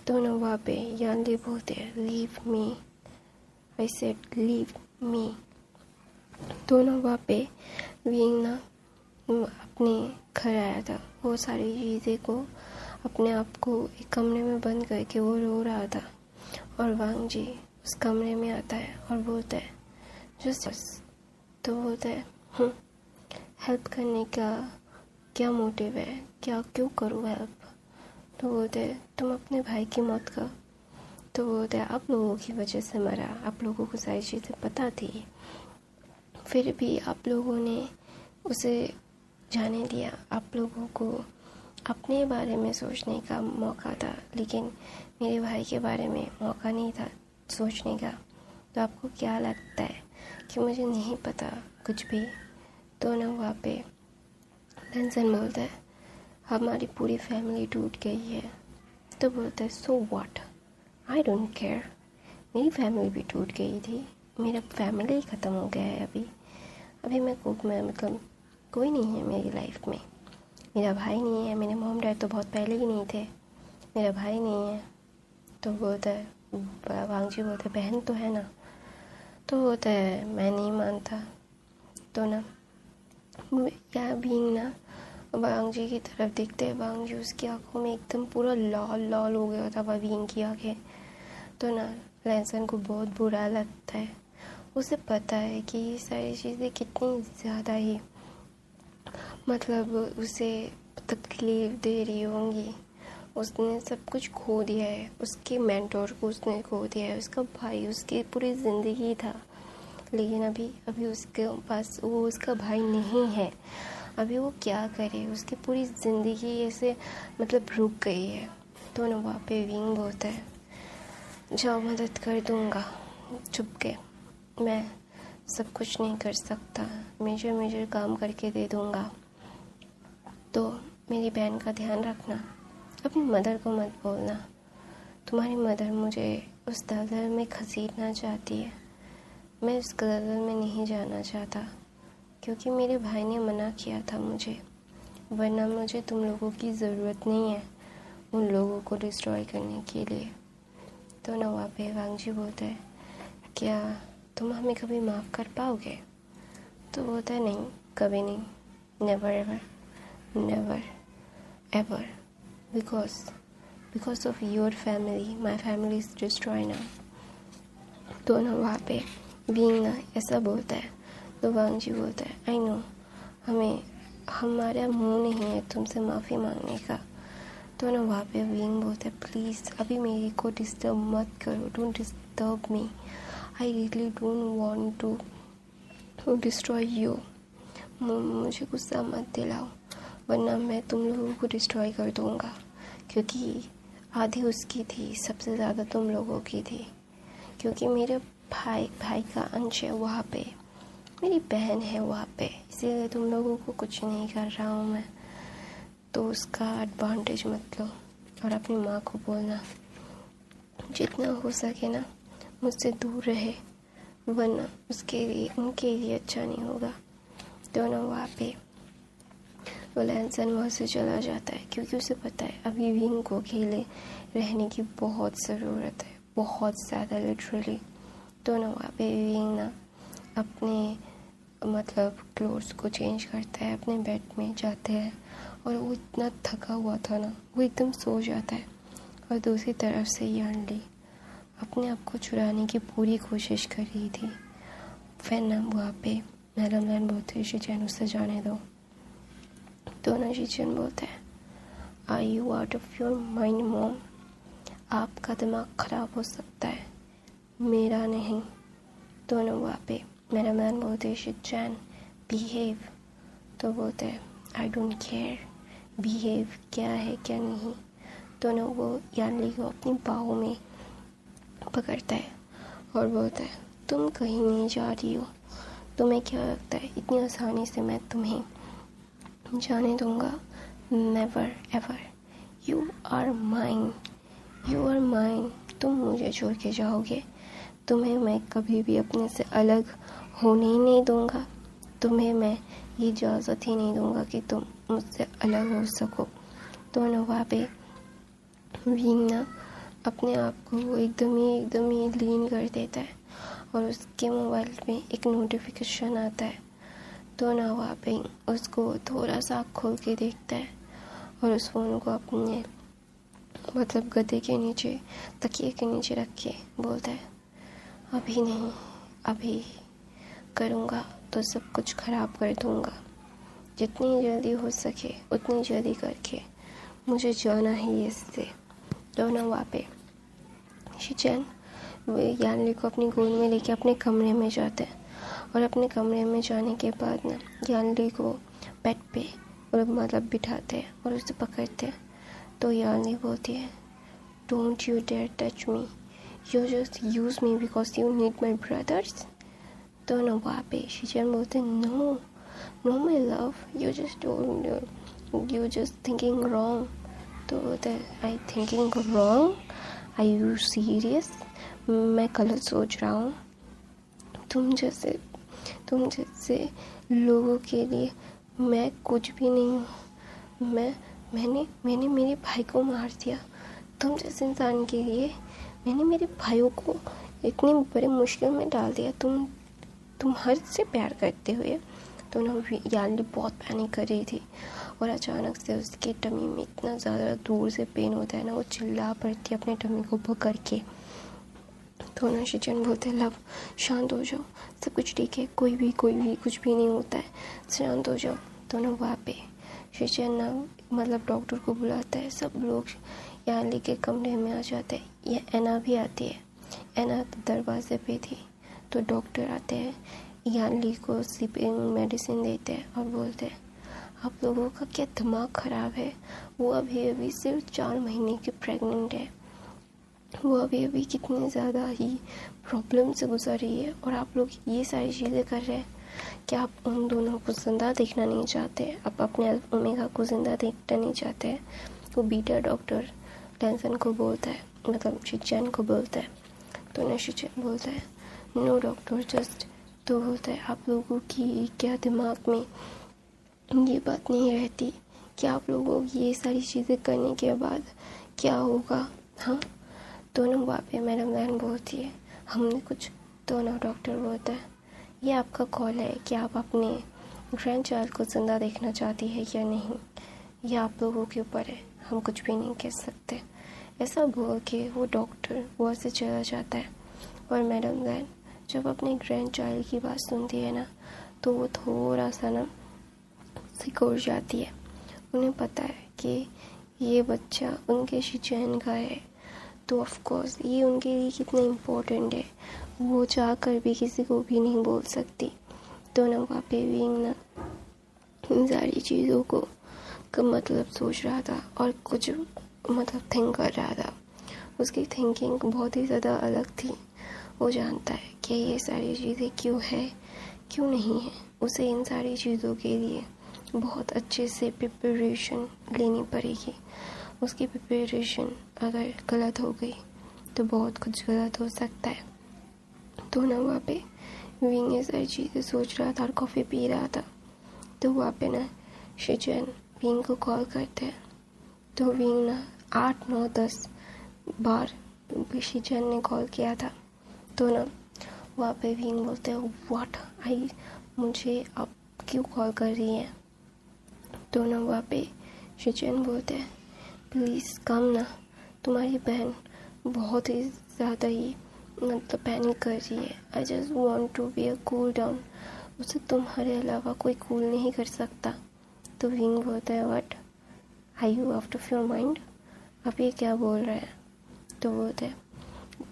Speaker 2: तो ना वहाँ पे यानली बोलते हैं, leave me, I said leave me. तो ना वहाँ पे वीना अपने घर आया था, वो सारी चीज़ें को अपने आप को एक कमरे में बंद करके वो रो रहा था, और वांग जी उस कमरे में आता है और बोलता है जस्ट, तो बोलता है हेल्प करने का क्या मोटिव है, क्या क्यों करूँ हेल्प। तो बोलते तुम अपने भाई की मौत का, तो बोलते आप लोगों की वजह से मरा, आप लोगों को सारी चीज़ें पता थी, फिर भी आप लोगों ने उसे जाने दिया। आप लोगों को अपने बारे में सोचने का मौका था, लेकिन मेरे भाई के बारे में मौका नहीं था सोचने का। तो आपको क्या लगता है कि मुझे नहीं पता कुछ भी? तो ना वहाँ पे टेंशन बोलता है हमारी पूरी फैमिली टूट गई है। तो बोलता है so what, I don't care, मेरी फैमिली भी टूट गई थी, मेरा फैमिली ही ख़त्म हो गया है। अभी मैं मतलब कोई नहीं है मेरी लाइफ में, मेरा भाई नहीं है, मेरे मॉम डैड तो बहुत पहले ही नहीं थे, मेरा भाई नहीं है। तो बोलता है वांगजी बोलते बहन तो है ना। तो बोलता है मैं नहीं मानता। तो ना या बीइंग ना वांगजी की तरफ देखते हैं, वांगजी उसकी आंखों में एकदम पूरा लाल लाल हो गया था बीइंग की आंखें। तो ना लैंसन को बहुत बुरा लगता है, उसे पता है कि ये सारी चीज़ें कितनी ज़्यादा ही मतलब उसे तकलीफ़ दे रही होंगी। उसने सब कुछ खो दिया है, उसके मेंटोर को उसने खो दिया है, उसका भाई उसकी पूरी ज़िंदगी था, लेकिन अभी उसके पास वो उसका भाई नहीं है। अभी वो क्या करे, उसकी पूरी ज़िंदगी ऐसे मतलब रुक गई है। तो ना वहाँ पे विंग बोलता है जाओ मदद कर दूँगा छुप के, मैं सब कुछ नहीं कर सकता, मेजर काम करके दे दूँगा। तो मेरी बहन का ध्यान रखना, अपनी मदर को मत बोलना, तुम्हारी मदर मुझे उस दलदल में घसीटना चाहती है, मैं उस दलदल में नहीं जाना चाहता, क्योंकि मेरे भाई ने मना किया था मुझे, वरना मुझे तुम लोगों की ज़रूरत नहीं है उन लोगों को डिस्ट्रॉय करने के लिए। तो ना वहाँ पे वांगजी बोलता है क्या तुम हमें कभी माफ़ कर पाओगे? तो बोलता है नहीं, कभी नहीं, never ever, because of your family my family is destroy now. तो ना वहाँ पे बीइंग ना ऐसा बोलता है। तो वांगजी बोलता है आई नो, हमारा मुंह नहीं है तुमसे माफ़ी मांगने का। तो ना वहाँ पे विंग बोलता है प्लीज़ अभी मेरे को डिस्टर्ब मत करो, don't disturb me, I really don't want to destroy you, मुझे गुस्सा मत दिलाओ, वरना मैं तुम लोगों को डिस्ट्रॉय कर दूँगा, क्योंकि आधी उसकी थी, सबसे ज़्यादा तुम लोगों की थी, क्योंकि मेरे भाई का अंश है वहाँ पे, मेरी बहन है वहाँ पे, इसीलिए तुम लोगों को कुछ नहीं कर रहा हूँ मैं। तो उसका एडवांटेज मत लो और अपनी माँ को बोलना जितना हो सके ना मुझसे दूर रहे, वरना उनके लिए अच्छा नहीं होगा। तो ना वहाँ पे वो लैंसन वहाँ से चला जाता है, क्योंकि उसे पता है अभी विंग को अकेले रहने की बहुत ज़रूरत है, बहुत ज़्यादा लिटरली। तो ना वहाँ पे विंग ना अपने मतलब क्लोथ्स को चेंज करता है, अपने बेड में जाते हैं, और वो इतना थका हुआ था ना वो एकदम सो जाता है। और दूसरी तरफ से यानली अपने आप को चुराने की पूरी कोशिश कर रही थी। फिर ना वहाँ पे मैडम लैन बोलते हैं शिचेन उससे जाने दो। तो ना शिचेन बोलता है are you out of your mind mom, आपका दिमाग ख़राब हो सकता है, मेरा नहीं। तो ना वहाँ पे मैडम लैन बोलते हैं शिचेन बिहेव। तो बोलते हैं आई डोंट केयर बिहेव क्या है क्या नहीं। तो ना वो यानली को अपनी बाहों में पकड़ता है और बोलता है तुम कहीं नहीं जा रही हो, तुम्हें क्या लगता है इतनी आसानी से मैं तुम्हें जाने दूंगा? Never ever, you are mine, तुम मुझे छोड़ के जाओगे, तुम्हें मैं कभी भी अपने से अलग होने ही नहीं दूंगा, तुम्हें मैं ये इजाज़त ही नहीं दूंगा कि तुम मुझसे अलग हो सको। तो ना वहाँ पे विंग ना अपने आप को एकदम ही लीन कर देता है और उसके मोबाइल में एक नोटिफिकेशन आता है। तो ना वहाँ पे उसको थोड़ा सा खोल के देखता है और उस फ़ोन को अपने मतलब गद्दे के नीचे तकिए के नीचे रख के बोलता है अभी नहीं, अभी करूँगा तो सब कुछ ख़राब कर दूँगा, जितनी जल्दी हो सके उतनी जल्दी करके मुझे जाना ही इससे। तो ना वहाँ पे शिचेन यानली को अपनी गोद में लेके अपने कमरे में जाते हैं और अपने कमरे में जाने के बाद ना यानली को बेड पे और मतलब बिठाते हैं और उसे पकड़ते हैं। तो यानली बोलती है, don't you dare touch me, you just use me because you need my brothers. तो ना वहाँ पे शिचेन बोलते हैं, no no my love, you just thinking wrong. तो बोलते हैं, I thinking wrong, I you serious, मैं गलत सोच रहा हूँ। तुम जैसे लोगों के लिए मैं कुछ भी नहीं हूँ। मैंने मेरे भाई को मार दिया। तुम जैसे इंसान के लिए मैंने मेरे भाइयों को इतनी बड़े मुश्किल में डाल दिया। तुम हर से प्यार करते हुए। तो ना यानली बहुत पैनिक कर रही थी और अचानक से उसके टमी में इतना ज़्यादा दूर से पेन होता है ना, वो चिल्ला पड़ती है अपने टमी को पकड़ के। तो ना शिचेन बोलते हैं, लव शांत हो जाओ, सब कुछ ठीक है, कोई भी कुछ भी नहीं होता है, शांत हो जाओ। तो ना वहाँ पे शिचेन ना मतलब डॉक्टर को बुलाता है। सब लोग यानली के कमरे में आ जाते हैं। ये एना भी आती है। एना दरवाजे पे थी। तो डॉक्टर आते हैं, यानली को स्लीपिंग मेडिसिन देते हैं और बोलते हैं, आप लोगों का क्या दिमाग ख़राब है, वो अभी सिर्फ 4 महीने की प्रेग्नेंट है, वो अभी कितनी ज़्यादा ही प्रॉब्लम से गुजर रही है और आप लोग ये सारी चीज़ें कर रहे हैं। क्या आप उन दोनों को ज़िंदा देखना नहीं चाहते? आप अपने ओमेगा को ज़िंदा देखना नहीं चाहते? वो बीटा डॉक्टर टेंसन को बोलता है, मतलब शिचेन को बोलता है। तो ना शिचेन बोलता है, नो डॉक्टर जस्ट। तो बोलता है, आप लोगों की क्या दिमाग में ये बात नहीं रहती कि आप लोगों को ये सारी चीज़ें करने के बाद क्या होगा? हाँ। तो ना वहाँ पे मैडम लैन बोलती है, हमने कुछ। तो ना डॉक्टर बोलता है, ये आपका कॉल है कि आप अपने ग्रैंड चाइल्ड को ज़िंदा देखना चाहती है या नहीं, ये आप लोगों के ऊपर है, हम कुछ भी नहीं कह सकते। ऐसा बोल के वो डॉक्टर वहाँ से चला जाता है। और मैडम लैन जब अपने ग्रैंड चाइल्ड की बात सुनती है ना, तो वो थोड़ा सा ना सिकुड़ जाती है। उन्हें पता है कि ये बच्चा उनके शिचेन का है, तो ऑफ कोर्स ये उनके लिए कितना इम्पोर्टेंट है, वो चाह कर भी किसी को भी नहीं बोल सकती। तो ना वहाँ पे विंग ना इन सारी चीज़ों को का मतलब सोच रहा था और कुछ मतलब थिंक कर रहा था। उसकी थिंकिंग बहुत ही ज़्यादा अलग थी। वो जानता है कि ये सारी चीज़ें क्यों है, क्यों नहीं है। उसे इन सारी चीज़ों के लिए बहुत अच्छे से प्रिपरेशन लेनी पड़ेगी। उसकी प्रिपरेशन अगर गलत हो गई तो बहुत कुछ गलत हो सकता है। तो ना वहाँ पे विंग ये सारी चीज़ें सोच रहा था और कॉफ़ी पी रहा था। तो वहाँ पे ना शिचेन विंग को कॉल करते हैं। तो विंग ना 8, 9, 10 बार शिचेन ने कॉल किया था। तो ना वहाँ पे विंग बोलते हैं, व्हाट मुझे अब क्यों कॉल कर रही हैं? तो ना वहाँ पे शिचेन बोलते हैं, प्लीज़ कम ना, तुम्हारी बहन बहुत ही ज़्यादा ही मतलब पैनिक कर रही है। I just want to be a cool down, उसे तुम्हारे अलावा कोई कूल नहीं कर सकता। तो विंग बोलता है, what are you out of your mind, आप ये क्या बोल रहे हैं? तो बोलते हैं,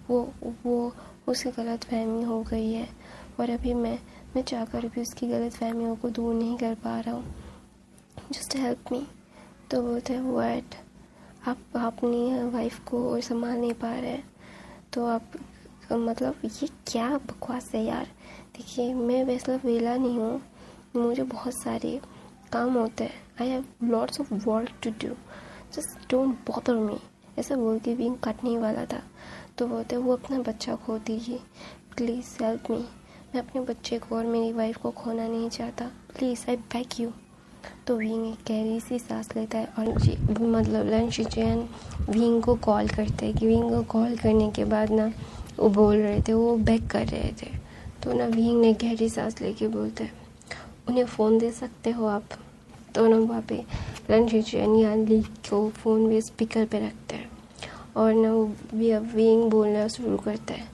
Speaker 2: वो उसे गलत फहमी हो गई है और अभी मैं चाहकर भी उसकी गलत फहमियों को दूर नहीं कर पा रहा हूँ, जस्ट हेल्प मी। तो बोलते हैं, व्हाट आप अपनी वाइफ को और संभाल नहीं पा रहे हैं? तो आप मतलब ये क्या बकवास है यार। देखिए मैं वैसा वेला नहीं हूँ, मुझे बहुत सारे काम होते हैं, I have lots of work to do, just don't bother me. ऐसा बोल के भी कटने वाला था। तो बोलते वो अपना बच्चा खो दीजिए, प्लीज़ हेल्प मी, मैं अपने बच्चे को और मेरी वाइफ को खोना नहीं चाहता, प्लीज़ आई बेग यू। तो विंग एक गहरी सी सांस लेता है और मतलब शिचेन विंग को कॉल करते हैं कि विंग को कॉल करने के बाद ना वो बोल रहे थे, वो बेग कर रहे थे। तो ना विंग ने गहरी सांस लेके बोलते हैं, उन्हें फ़ोन दे सकते हो आप? तो ना वहाँ पे शिचेन यानली को फ़ोन में स्पीकर पे रखते हैं और ना वो विंग बोलना शुरू करता है,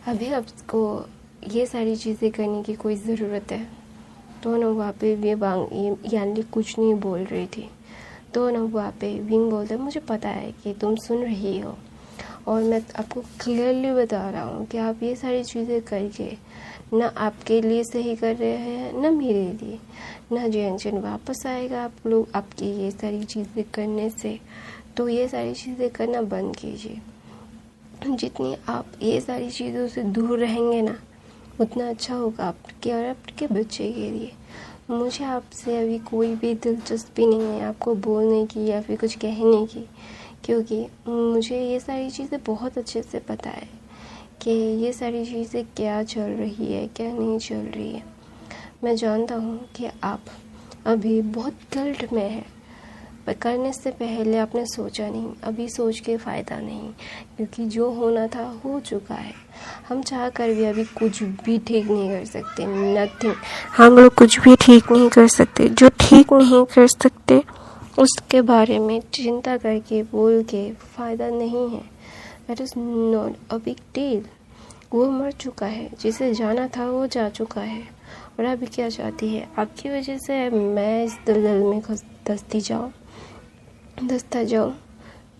Speaker 2: अभी आपको ये सारी चीज़ें करने की कोई ज़रूरत है? तो ना वहाँ पे यानी कुछ नहीं बोल रही थी। तो ना वहाँ पे विंग बोलते मुझे पता है कि तुम सुन रही हो और मैं आपको क्लियरली बता रहा हूँ कि आप ये सारी चीज़ें करके ना आपके लिए सही कर रहे हैं ना मेरे लिए, ना जैन वापस आएगा आप लोग आपकी ये सारी चीज़ें करने से। तो ये सारी चीज़ें करना बंद कीजिए। जितनी आप ये सारी चीज़ों से दूर रहेंगे ना उतना अच्छा होगा आपके और आपके बच्चे के लिए। मुझे आपसे अभी कोई भी दिलचस्पी नहीं है आपको बोलने की या फिर कुछ कहने की, क्योंकि मुझे ये सारी चीज़ें बहुत अच्छे से पता है कि ये सारी चीज़ें क्या चल रही है क्या नहीं चल रही है। मैं जानता हूँ कि आप अभी बहुत गिल्ट में हैं, पर करने से पहले आपने सोचा नहीं। अभी सोच के फ़ायदा नहीं, क्योंकि जो होना था हो चुका है। हम चाह कर भी अभी कुछ भी ठीक नहीं कर सकते, नथिंग। हम लोग कुछ भी ठीक नहीं कर सकते। जो ठीक नहीं कर सकते उसके बारे में चिंता करके बोल के फ़ायदा नहीं है। That is not a big deal. वो मर चुका है, जिसे जाना था वो जा चुका है। और अभी क्या चाहती है आपकी वजह से मैं इस दलदल में दस्ता जाऊँ।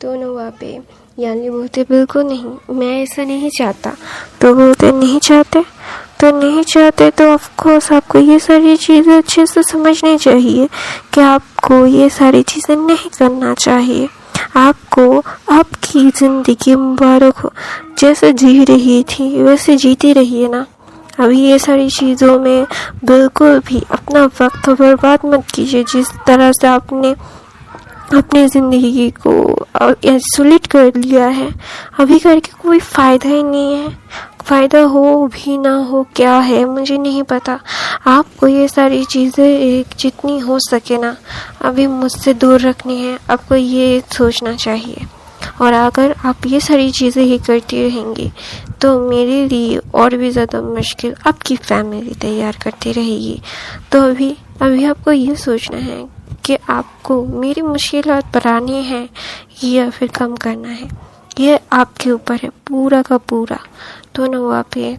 Speaker 2: तो ना वहाँ पे यानी बोलते बिल्कुल नहीं, मैं ऐसा नहीं चाहता। तो बोलते नहीं चाहते तो ऑफ कोर्स आपको ये सारी चीज़ें अच्छे से समझनी चाहिए कि आपको ये सारी चीज़ें नहीं करना चाहिए। आपको आपकी ज़िंदगी मुबारक हो, जैसे जी रही थी वैसे जीती रहिए ना। अभी ये सारी चीज़ों में बिल्कुल भी अपना वक्त बर्बाद मत कीजिए। जिस तरह से आपने अपनी ज़िंदगी को आइसोलेट कर लिया है, अभी करके कोई फ़ायदा ही नहीं है। फ़ायदा हो भी ना हो क्या है मुझे नहीं पता। आपको ये सारी चीज़ें एक जितनी हो सके ना अभी मुझसे दूर रखनी है, आपको ये सोचना चाहिए। और अगर आप ये सारी चीज़ें ही करती रहेंगी तो मेरे लिए और भी ज़्यादा मुश्किल आपकी फैमिली तैयार करती रहेगी। तो अभी आपको ये सोचना है कि आपको मेरी मुश्किलात बढ़ानी है या फिर कम करना है, ये आपके ऊपर है पूरा का पूरा। तो ना वहाँ पे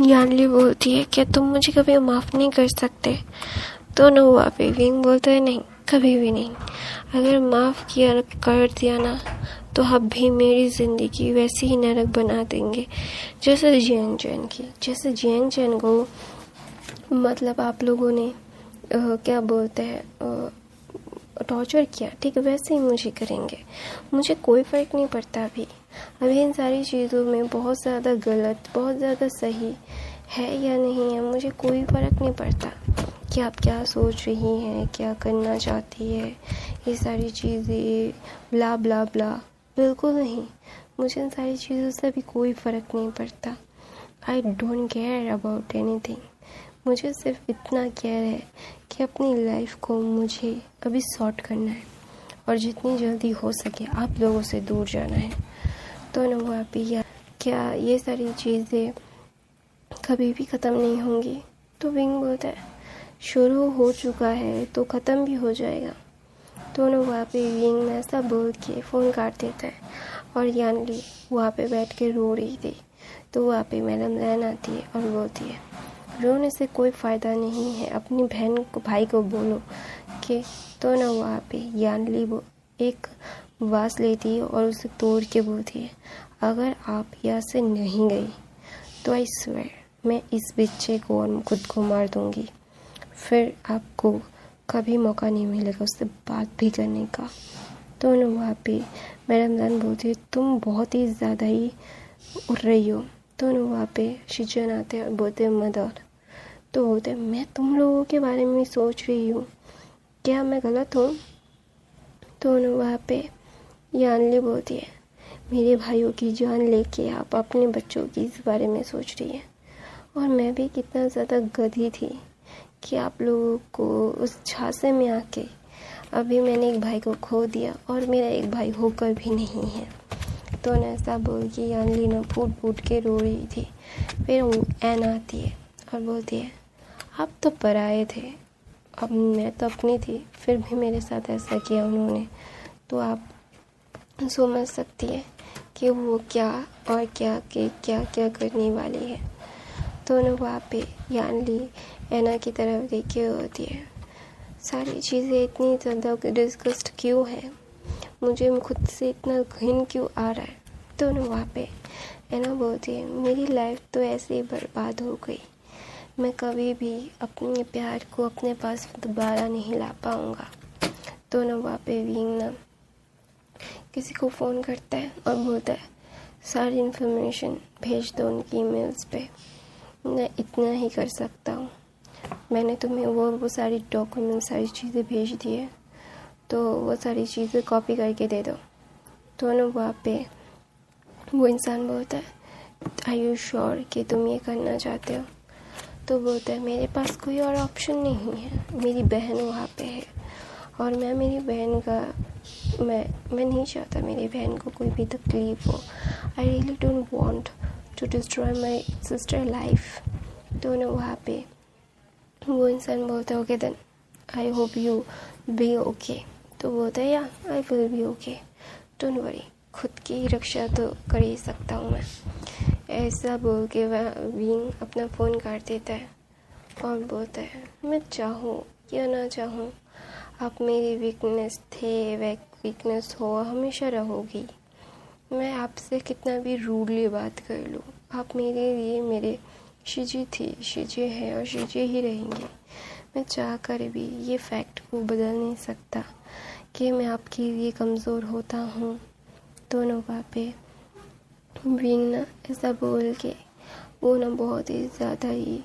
Speaker 2: यानली बोलती है क्या तुम मुझे कभी माफ़ नहीं कर सकते? तो ना वहाँ पे विंग बोलता है नहीं, कभी भी नहीं। अगर माफ़ किया कर दिया ना तो आप भी मेरी ज़िंदगी वैसी ही नरक बना देंगे जैसे जियांग चैन को मतलब आप लोगों ने क्या बोलते हैं टॉर्चर किया, ठीक है वैसे ही मुझे करेंगे। मुझे कोई फ़र्क नहीं पड़ता अभी इन सारी चीज़ों में बहुत ज़्यादा गलत बहुत ज़्यादा सही है या नहीं है, मुझे कोई फ़र्क नहीं पड़ता कि आप क्या सोच रही हैं क्या करना चाहती है। ये सारी चीज़ें ब्ला ब्ला ब्ला बिल्कुल नहीं, मुझे इन सारी चीज़ों से अभी कोई फ़र्क नहीं पड़ता। I don't care about anything. मुझे सिर्फ इतना केयर है कि अपनी लाइफ को मुझे अभी सॉर्ट करना है और जितनी जल्दी हो सके आप लोगों से दूर जाना है। तो ना वहाँ पे क्या ये सारी चीज़ें कभी भी ख़त्म नहीं होंगी? तो विंग बोलता है शुरू हो चुका है तो ख़त्म भी हो जाएगा। तो ना वहाँ पे विंग में ऐसा बोल के फ़ोन काट देता है और यानली वहाँ पे बैठ के रो रही थी। तो वहाँ पे मैडम लैन आती है और बोलती है रोने से कोई फ़ायदा नहीं है, अपनी बहन को भाई को बोलो कि। तो ना वहाँ पे यानली वो एक वास लेती है और उसे तोड़ के बोलती है अगर आप यहाँ से नहीं गई तो आई स्वेयर मैं इस बच्चे को और खुद को मार दूँगी, फिर आपको कभी मौका नहीं मिलेगा उससे बात भी करने का। तो ना वहाँ पे मैडम जान बोलती है तुम बहुत ही ज़्यादा ही उड़ रही हो। तो ना वहाँ पे शिजन आते हैं और बोलते हैं मदर। तो बोलते हैं मैं तुम लोगों के बारे में सोच रही हूँ, क्या मैं गलत हूँ? तो ना वहाँ पे यानली बोलती है मेरे भाइयों की जान लेके आप अपने बच्चों की इस बारे में सोच रही है। और मैं भी कितना ज़्यादा गधी थी कि आप लोगों को उस झांसे में आके अभी मैंने एक भाई को खो दिया और मेरा एक भाई होकर भी नहीं है। तो न ऐसा बोल के यानली न फूट फूट के रो रही थी। फिर एन आती है और बोलती है आप तो पराए थे, अब मैं तो अपनी थी, फिर भी मेरे साथ ऐसा किया उन्होंने। तो आप समझ सकती है कि वो क्या और क्या करने वाली है। दोनों वहाँ पे यानली ऐना की तरफ देखे होती है। सारी चीज़ें इतनी ज़्यादा डिस्कस्ड क्यों है, मुझे खुद से इतना घिन क्यों आ रहा है। दोनों वहाँ पे ऐना बोलती है मेरी लाइफ तो ऐसे ही बर्बाद हो गई, मैं कभी भी अपने प्यार को अपने पास दोबारा नहीं ला पाऊँगा। दोनों वहाँ पे विंग ना किसी को फ़ोन करता है और बोलता है सारी इन्फॉर्मेशन भेज दो उनकी ईमेल्स पे, मैं इतना ही कर सकता हूँ। मैंने तुम्हें वो सारी डॉक्यूमेंट सारी चीज़ें भेज दी है, तो वो सारी चीज़ें कॉपी करके दे दो। दोनों वहाँ पे वो इंसान बोलता है आर यू श्योर कि तुम ये करना चाहते हो? तो बोलता है मेरे पास कोई और ऑप्शन नहीं है, मेरी बहन वहाँ पे है और मैं मेरी बहन का मैं नहीं चाहता मेरी बहन को कोई भी तकलीफ़ हो। I really don't want to destroy my sister life. दोनों वहाँ पे वो इंसान बोलता है okay then I hope you be okay. तो बोलता है या I will be okay, don't worry, खुद की रक्षा तो कर ही सकता हूँ मैं। ऐसा बोल के वह विंग अपना फ़ोन काट देता है और बोलता है मैं चाहूँ या ना चाहूँ आप मेरी वीकनेस थे, वीकनेस हो हमेशा रहोगी। मैं आपसे कितना भी रूडली बात कर लूँ, आप मेरे लिए मेरे शिजी थी, शिजी है और शिजी ही रहेंगी। मैं चाह कर भी ये फैक्ट को बदल नहीं सकता कि मैं आपके लिए कमज़ोर होता हूँ। दोनों वहाँ पे विंग ना ऐसा बोल के वो ना बहुत ही ज़्यादा ही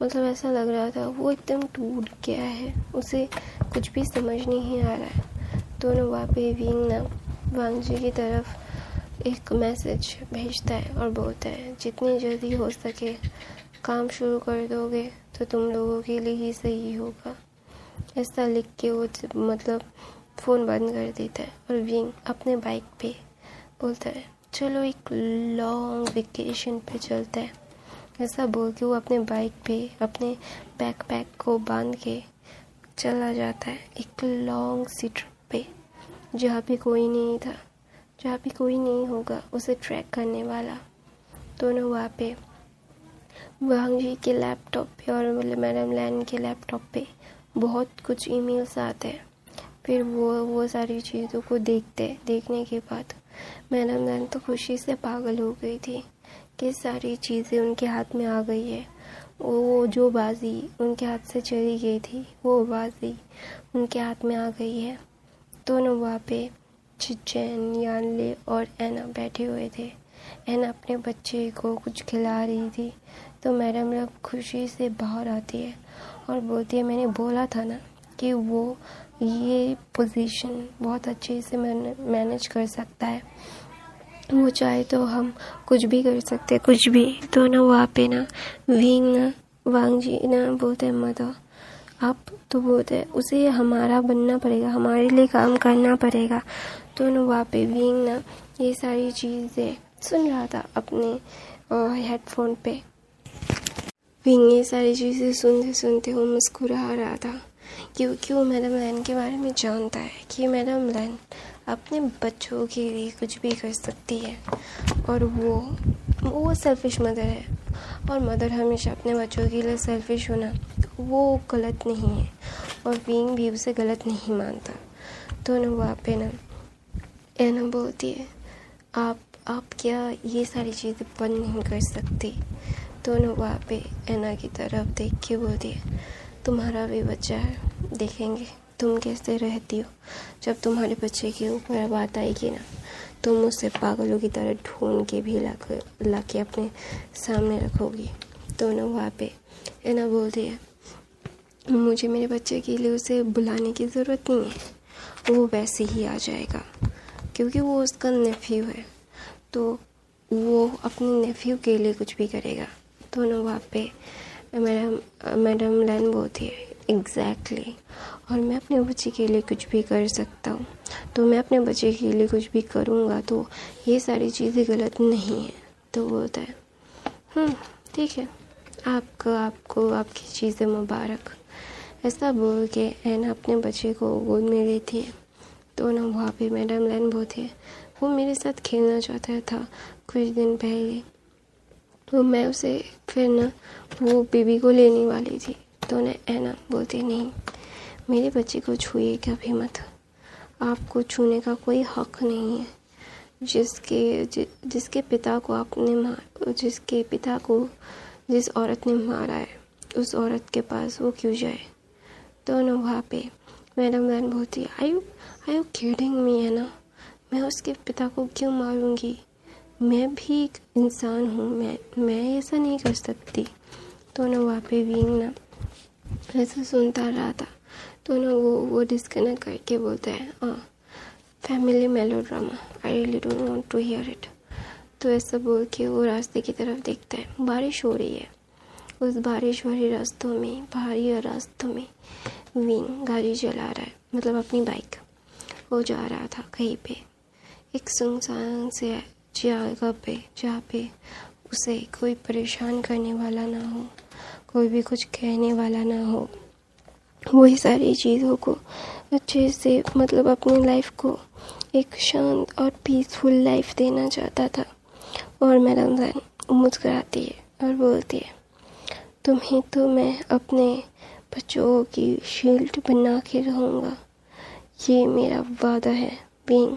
Speaker 2: मतलब ऐसा लग रहा था वो एकदम टूट गया है, उसे कुछ भी समझ नहीं आ रहा है। दोनों वहाँ पे विंग ना वांग जी की तरफ एक मैसेज भेजता है और बोलता है जितनी जल्दी हो सके काम शुरू कर दोगे तो तुम लोगों के लिए ही सही होगा। ऐसा लिख के वो मतलब फ़ोन बंद कर देता है और विंग अपने बाइक पे बोलता है चलो एक लॉन्ग वेकेशन पे चलता है। ऐसा बोल के वो अपने बाइक पे अपने बैकपैक को बांध के चला जाता है एक लॉन्ग सी ट्रिप पे, जहाँ पे कोई नहीं था, जहाँ पे कोई नहीं होगा उसे ट्रैक करने वाला। दोनों वहाँ पे वांग जी के लैपटॉप पे और मैडम लैन के लैपटॉप पे बहुत कुछ ईमेल्स आते हैं। फिर वो सारी चीज़ों को देखने के बाद मैडम लैन तो खुशी से पागल हो गई थी कि सारी चीज़ें उनके हाथ में आ गई है। वो जो बाजी उनके हाथ से चली गई थी वो बाजी उनके हाथ में आ गई है। दोनों वहाँ पे चिचैन, यानले और ऐना बैठे हुए थे। ऐना अपने बच्चे को कुछ खिला रही थी तो मैडम लोग खुशी से बाहर आती है और बोलती है मैंने बोला था ना कि वो ये पोजीशन बहुत अच्छे से मैनेज कर सकता है, वो चाहे तो हम कुछ भी कर सकते, कुछ भी। तो ना वहाँ पे ना वांग जी ना बोलते हैं मदर आप, तो बोलते हैं उसे हमारा बनना पड़ेगा, हमारे लिए काम करना पड़ेगा। तो ना वहाँ पे विंग ना ये सारी चीज़ें सुन रहा था अपने हेडफोन पे। विंग ये सारी चीज़ें सुनते सुनते वो मुस्कुरा रहा था क्योंकि वो मैडम लैन के बारे में जानता है कि मैडम लैन अपने बच्चों के लिए कुछ भी कर सकती है और वो सेल्फिश मदर है और मदर हमेशा अपने बच्चों के लिए सेल्फिश होना वो गलत नहीं है और विंग भी उसे गलत नहीं मानता। तो ना वहाँ पे ना ऐना बोलती है आप क्या ये सारी चीज़ें बंद नहीं कर सकती। तो ना वहाँ पे ऐना की तरफ देख के बोलती है तुम्हारा भी बच्चा है, देखेंगे तुम कैसे रहती हो। जब तुम्हारे बच्चे के ऊपर बात आएगी ना तुम उसे पागलों की तरह ढूंढ के भी ला के अपने सामने रखोगी। तो ना वहाँ पे ऐना बोलती है मुझे मेरे बच्चे के लिए उसे बुलाने की ज़रूरत नहीं है, वो वैसे ही आ जाएगा क्योंकि वो उसका नेफ्यू है, तो वो अपने नेफ्यू के लिए कुछ भी करेगा। तो ना वहाँ पे मैडम लैन बोलती है एग्जैक्टली और मैं अपने बच्चे के लिए कुछ भी कर सकता हूँ, तो मैं अपने बच्चे के लिए कुछ भी करूँगा तो ये सारी चीज़ें गलत नहीं है। तो बोलता है ठीक है, आपको आपकी चीज़ें मुबारक। ऐसा बोल के ऐना अपने बच्चे को गोद में लेती है। तो ना वहाँ पे मैडम लैन बोलती है वो मेरे साथ खेलना चाहता था कुछ दिन पहले, तो मैं उसे फिर ना वो बेबी को लेने वाली थी, तो ना ऐना बोलती नहीं, मेरे बच्चे को छुइए कभी मत, आपको छूने का कोई हक नहीं है। जिसके पिता को जिसके पिता को जिस औरत ने मारा है, उस औरत के पास वो क्यों जाए। तो ना वहाँ पे मैडम वैन बोलती है, आई यू किडिंग मी है ना, मैं उसके पिता को क्यों मारूंगी, मैं भी एक इंसान हूँ, मैं ऐसा नहीं कर सकती। तो ना वहाँ पे विंग ना ऐसा सुनता रहा था, तो ना वो डिस्कनेक्ट करके बोलता है, family melodrama, I really don't want to hear it. तो ऐसा बोल के वो रास्ते की तरफ देखता है, बारिश हो रही है। उस बारिश भरे पहाड़ी रास्तों में विंग गाड़ी चला रहा है, मतलब अपनी बाइक। वो जा रहा था कहीं पे, एक सुनसान से जगह पे, जहाँ पे उसे कोई परेशान करने वाला ना हो, कोई भी कुछ कहने वाला ना हो। वही सारी चीज़ों को अच्छे से, मतलब अपनी लाइफ को एक शांत और पीसफुल लाइफ देना चाहता था। और मैडम जैन मुस्कुराती है और बोलती है, तुम्हें तो मैं अपने बच्चों की शील्ड बना के रहूँगा, ये मेरा वादा है विंग।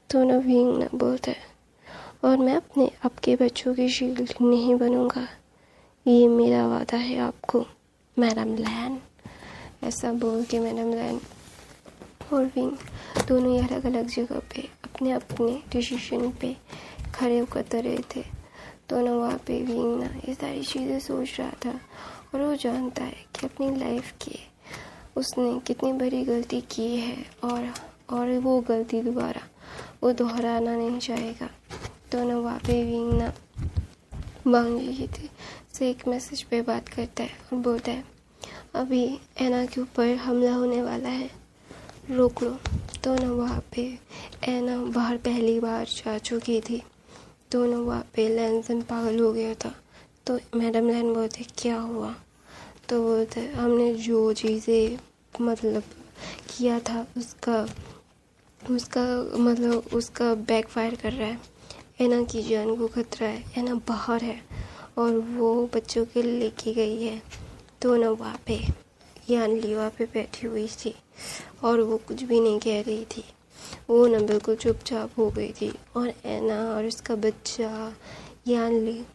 Speaker 2: तो ना विंग ना बोलता है, और मैं अपने आपके बच्चों की शील्ड नहीं बनूँगा, ये मेरा वादा है आपको मैडम लैन। ऐसा बोल के मैडम लैन और विंग दोनों ही अलग अलग जगह पे अपने अपने डिसीजन पे खड़े होकर रहे थे। तो ना वहाँ पे विंग ना ये सारी चीज़ें सोच रहा था, और वो जानता है कि अपनी लाइफ के उसने कितनी बड़ी गलती की है, और वो गलती दोबारा वो दोहराना नहीं चाहेगा। तो ना वहाँ पे विंग ना बांगी से एक मैसेज पे बात करता है और बोलता है, अभी ऐना के ऊपर हमला होने वाला है, रोक लो। तो ना वहाँ पे ऐना बाहर पहली बार जा चुकी थी, तो ना वहाँ पे लैनसन पागल हो गया था। तो मैडम लैन बोलते, क्या हुआ। तो बोलते, हमने जो चीज़ें मतलब किया था उसका बैकफायर कर रहा है, ऐना की जान को खतरा है, ऐना बाहर है और वो बच्चों के लिए लेके गई है। तो ना वहाँ पे यान ली वहाँ पे बैठी हुई थी और वो कुछ भी नहीं कह रही थी, वो ना बिल्कुल चुपचाप हो गई थी। और ऐना और उसका बच्चा यान ली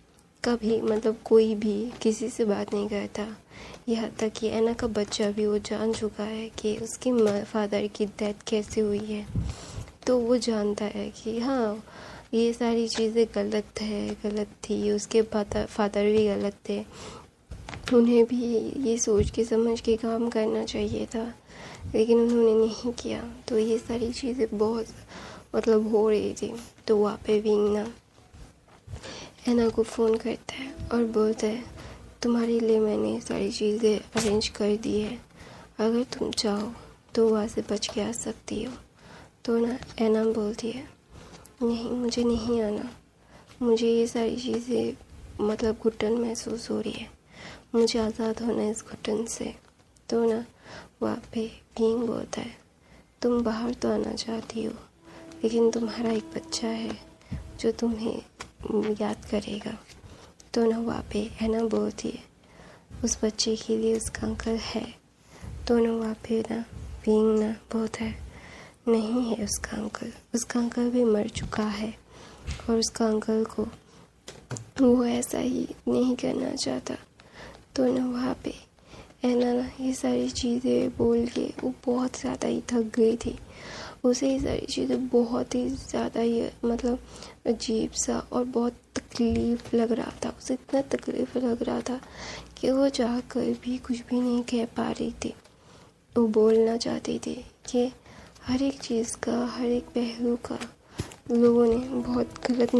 Speaker 2: कभी मतलब कोई भी किसी से बात नहीं करता, यहाँ तक कि ऐना का बच्चा भी वो जान चुका है कि उसके फादर की डेथ कैसे हुई है। तो वो जानता है कि हाँ ये सारी चीज़ें गलत थी, उसके फादर भी गलत थे, उन्हें भी ये सोच के समझ के काम करना चाहिए था, लेकिन उन्होंने नहीं किया। तो ये सारी चीज़ें बहुत मतलब हो रही थी। तो वहाँ पे विंग ना ऐना को फ़ोन करता है और बोलता है, तुम्हारे लिए मैंने सारी चीज़ें अरेंज कर दी है, अगर तुम चाहो तो वहाँ से बच के आ सकती हो। तो ना ऐना बोलती है, नहीं मुझे नहीं आना, मुझे ये सारी चीज़ें मतलब घुटन महसूस हो रही है, मुझे आज़ाद होना है इस घुटन से। तो ना वहाँ पे विंग बोलता है, तुम बाहर तो आना चाहती हो, लेकिन तुम्हारा एक बच्चा है जो तुम्हें याद करेगा। तो ना वहाँ पे ऐना बोलती है, उस बच्चे के लिए उसका अंकल है। तो ना वहाँ पे ना विंग ना बोलता है, नहीं है उसका अंकल भी मर चुका है, और उसका अंकल को वो ऐसा ही नहीं करना चाहता। तो ना वहाँ पे ऐना ना ये सारी चीज़ें बोल के वो बहुत ज़्यादा ही थक गई थी, उसे ये सारी चीज़ें बहुत ही ज़्यादा ही मतलब अजीब सा और बहुत तकलीफ़ लग रहा था, उसे इतना तकलीफ़ लग रहा था कि वो चाहकर भी कुछ भी नहीं कह पा रही थी। वो बोलना चाहती थी कि हर एक चीज़ का, हर एक पहलू का लोगों ने बहुत गलत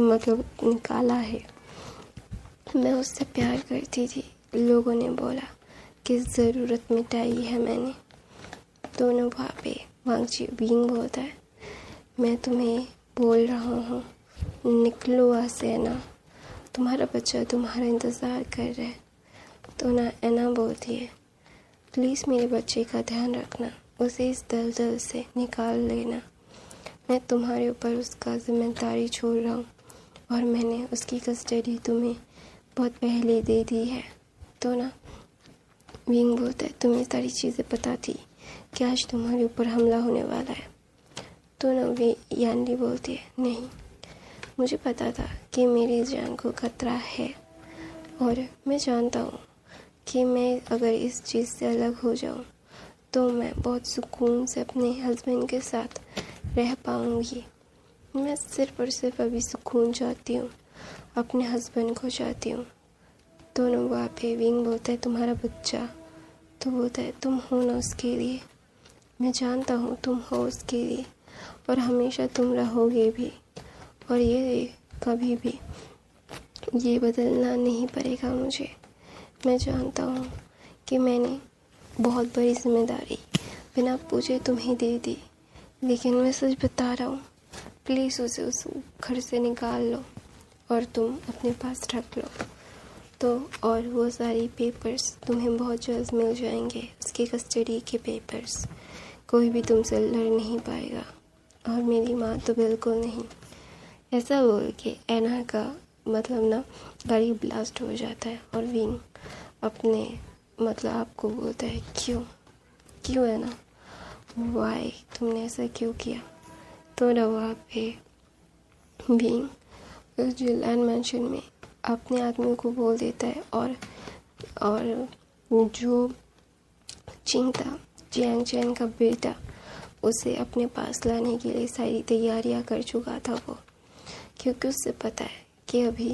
Speaker 2: मतलब निकाला है, मैं उससे प्यार करती थी, लोगों ने बोला कि ज़रूरत मिटाई है मैंने। तो ना वहाँ पे वांगची विंग बोलता है, मैं तुम्हें बोल रहा हूँ, निकलो वहाँ से ऐना, तुम्हारा बच्चा तुम्हारा इंतज़ार कर रहा है। तो ना ऐना बोलती है, प्लीज़ मेरे बच्चे का ध्यान रखना, उसे इस दलदल से निकाल लेना, मैं तुम्हारे ऊपर उसका जिम्मेदारी छोड़ रहा हूँ, और मैंने उसकी कस्टडी तुम्हें बहुत पहले दे दी है। तो ना विंग बोलता है तुम्हें सारी चीज़ें पता थी कि आज तुम्हारे ऊपर हमला होने वाला है। तो ना वे यानली बोलती है नहीं, मुझे पता था कि मेरी जान को खतरा है और मैं जानता हूँ कि मैं अगर इस चीज़ से अलग हो जाऊँ तो मैं बहुत सुकून से अपने हस्बैंड के साथ रह पाऊँगी। मैं सिर्फ़ और सिर्फ अभी सुकून चाहती हूँ, अपने हस्बैंड को चाहती हूँ। तो ना वहाँ पे विंग बोलता है तुम्हारा बच्चा, तो बोलता है तुम हो ना उसके लिए, मैं जानता हूँ तुम हो उसके लिए और हमेशा तुम रहोगे भी, और ये कभी भी ये बदलना नहीं पड़ेगा मुझे। मैं जानता हूँ कि मैंने बहुत बड़ी जिम्मेदारी बिना पूछे तुम्हें दे दी, लेकिन मैं सच बता रहा हूँ, प्लीज़ उसे उस घर से निकाल लो और तुम अपने पास रख लो। तो और वो सारी पेपर्स तुम्हें बहुत जल्द मिल जाएंगे, उसकी कस्टडी के पेपर्स। कोई भी तुमसे लड़ नहीं पाएगा और मेरी माँ तो बिल्कुल नहीं। ऐसा बोल के एना का मतलब ना गाड़ी ब्लास्ट हो जाता है और विंग अपने मतलब आपको बोलता है क्यों है ना, वाई तुमने ऐसा क्यों किया। तो ना वहाँ पे विंग जो लैंड मैंशन में अपने आदमी को बोल देता है और जो चिंग था, जियांग चैन का बेटा, उसे अपने पास लाने के लिए सारी तैयारियां कर चुका था वो, क्योंकि उससे पता है कि अभी